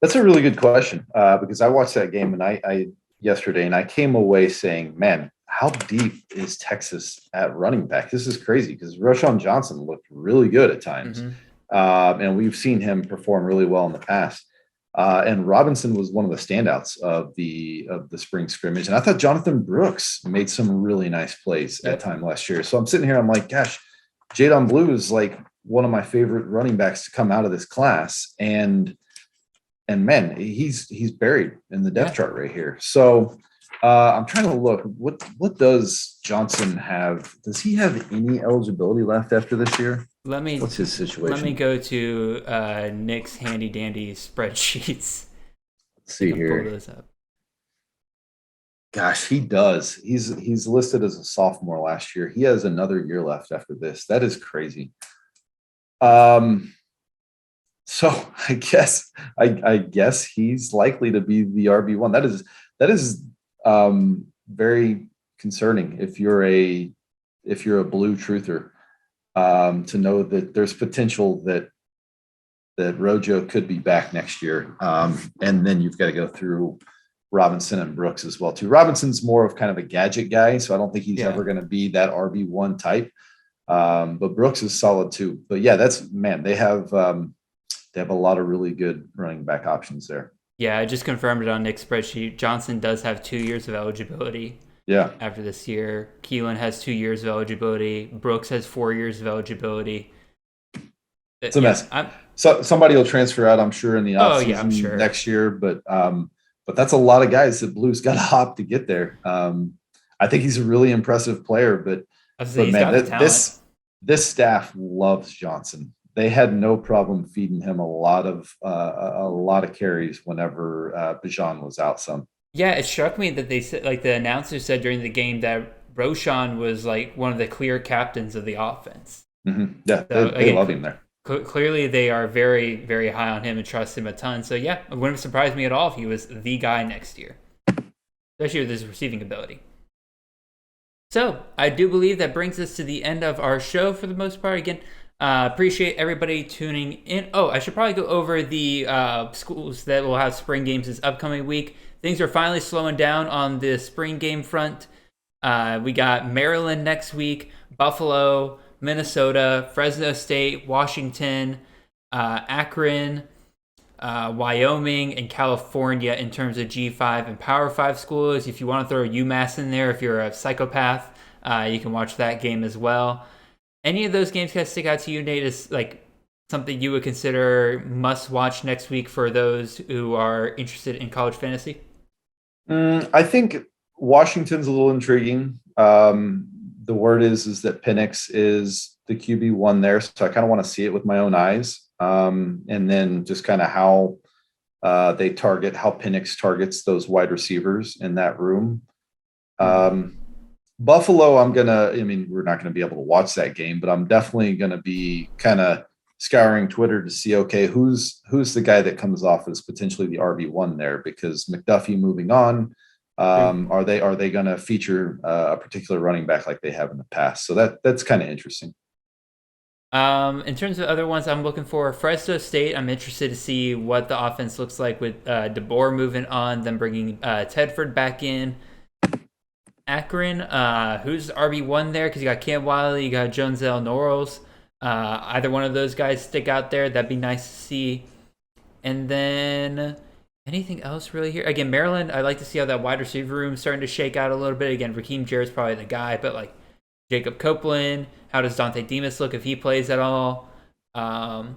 That's a really good question because I watched that game and I yesterday and I came away saying, man, how deep is Texas at running back? This is crazy because Roshan Johnson looked really good at times. And we've seen him perform really well in the past. And Robinson was one of the standouts of the spring scrimmage. And I thought Jonathan Brooks made some really nice plays at time last year. So I'm sitting here, I'm like, gosh, Jadon Blue is like one of my favorite running backs to come out of this class. And man, he's buried in the depth chart right here. So I'm trying to look. What does Johnson have? Does he have any eligibility left after this year? What's his situation? Let me go to Nick's handy dandy spreadsheets. Let's see here. Pull those up. Gosh, he does. He's listed as a sophomore last year. He has another year left after this. That is crazy. So I guess he's likely to be the RB1. That is very concerning if you're a blue truther, to know that there's potential that Rojo could be back next year. And then you've got to go through Robinson and Brooks as well too. Robinson's more of kind of a gadget guy, so I don't think he's ever going to be that RB1 type. But Brooks is solid too. But yeah, they have a lot of really good running back options there. Yeah, I just confirmed it on Nick's spreadsheet. Johnson does have 2 years of eligibility. Yeah. After this year, Keelan has 2 years of eligibility. Brooks has 4 years of eligibility. It's a mess. So somebody will transfer out, I'm sure, in the offseason next year. But that's a lot of guys that Blue's got to hop to get there. I think he's a really impressive player, but man, this staff loves Johnson. They had no problem feeding him a lot of carries whenever Bijan was out some. Yeah, it struck me that they said, like the announcer said during the game, that Roshan was like one of the clear captains of the offense. Mm-hmm. Yeah, so, they love him there. Clearly, they are very, very high on him and trust him a ton. So yeah, it wouldn't surprise me at all if he was the guy next year, especially with his receiving ability. So I do believe that brings us to the end of our show for the most part. Again, appreciate everybody tuning in. Oh, I should probably go over the schools that will have spring games this upcoming week. Things are finally slowing down on the spring game front. We got Maryland next week, Buffalo, Minnesota, Fresno State, Washington, Akron, Wyoming, and California in terms of G5 and Power 5 schools. If you want to throw UMass in there, if you're a psychopath, you can watch that game as well. Any of those games kind of stick out to you, Nate, as like something you would consider must watch next week for those who are interested in college fantasy? I think Washington's a little intriguing. The word is that Penix is the QB1 there, so I kind of want to see it with my own eyes, and then just kind of how how Penix targets those wide receivers in that room. Buffalo, we're not going to be able to watch that game, but I'm definitely going to be kind of scouring Twitter to see, okay, who's the guy that comes off as potentially the RB1 there, because McDuffie moving on. Are they going to feature a particular running back like they have in the past? So that's kind of interesting. In terms of other ones I'm looking for, Fresno State, I'm interested to see what the offense looks like with DeBoer moving on, then bringing Tedford back in. Akron, who's RB1 there? Because you got Cam Wiley, you got Jonzel Norrells. Either one of those guys stick out there. That'd be nice to see. And then anything else really here? Again, Maryland, I like to see how that wide receiver room is starting to shake out a little bit. Again, Raheem Jarrett's probably the guy, but like Jacob Copeland, how does Dante Demas look if he plays at all? And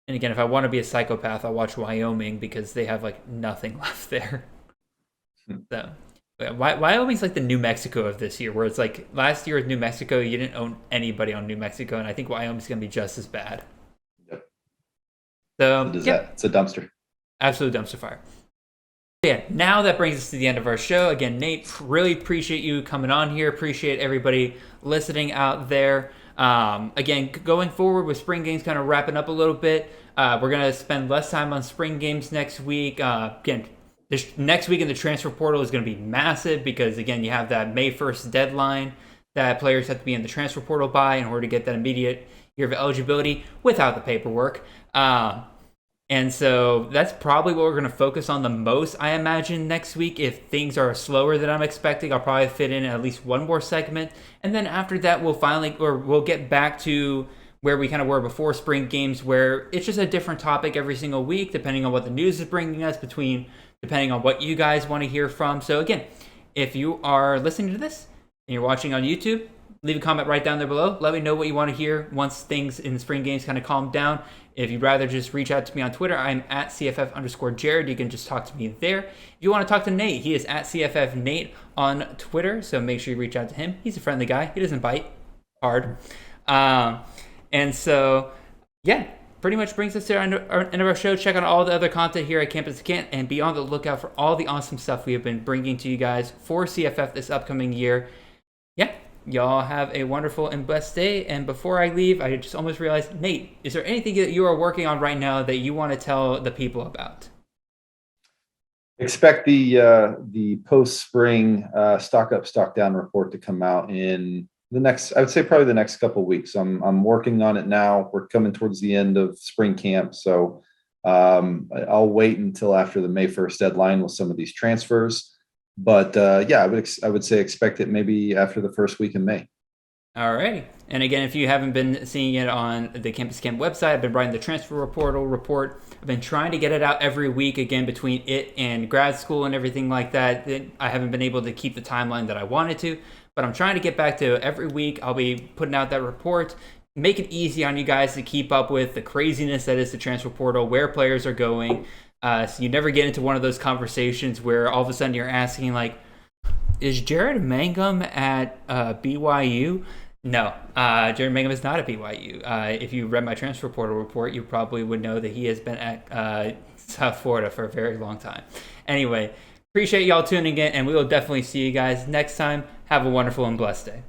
again, if I want to be a psychopath, I'll watch Wyoming because they have like nothing left there. So Wyoming's like the New Mexico of this year, where it's like last year with New Mexico, you didn't own anybody on New Mexico, and I think Wyoming's going to be just as bad. Yep. So It's a dumpster. absolute dumpster fire. Yeah, now that brings us to the end of our show. Again, Nate, really appreciate you coming on here. Appreciate everybody listening out there. Again, going forward with spring games kind of wrapping up a little bit, we're going to spend less time on spring games next week. Again, this next week in the transfer portal is going to be massive because, again, you have that May 1st deadline that players have to be in the transfer portal by in order to get that immediate year of eligibility without the paperwork. And so that's probably what we're going to focus on the most, I imagine, next week. If things are slower than I'm expecting, I'll probably fit in at least one more segment. And then after that, we'll get back to where we kind of were before spring games, where it's just a different topic every single week, depending on what the news is bringing us, depending on what you guys want to hear from. So again, if you are listening to this and you're watching on YouTube, leave a comment right down there below. Let me know what you want to hear once things in the spring games kind of calm down. If you'd rather just reach out to me on Twitter, I'm at CFF_Jared. You can just talk to me there. If you want to talk to Nate, he is at CFF Nate on Twitter. So make sure you reach out to him. He's a friendly guy. He doesn't bite hard. And so, yeah, pretty much brings us to our end of our show. Check out all the other content here at Campus Kent and be on the lookout for all the awesome stuff we have been bringing to you guys for CFF this upcoming year. Yeah. Y'all have a wonderful and blessed day. And before I leave, I just almost realized, Nate, is there anything that you are working on right now that you want to tell the people about? Expect the post-spring stock up, stock down report to come out in the next, I would say probably the next couple of weeks. I'm working on it now. We're coming towards the end of spring camp. So I'll wait until after the May 1st deadline with some of these transfers. But yeah, I would say expect it maybe after the first week in May. All right. And again, if you haven't been seeing it on the Campus Camp website, I've been writing the transfer portal report. I've been trying to get it out every week, again, between it and grad school and everything like that. I haven't been able to keep the timeline that I wanted to, but I'm trying to get back to every week. I'll be putting out that report. Make it easy on you guys to keep up with the craziness that is the transfer portal, where players are going. So you never get into one of those conversations where all of a sudden you're asking, like, is Jared Mangum at BYU? No, Jared Mangum is not at BYU. If you read my transfer portal report, you probably would know that he has been at South Florida for a very long time. Anyway, appreciate y'all tuning in, and we will definitely see you guys next time. Have a wonderful and blessed day.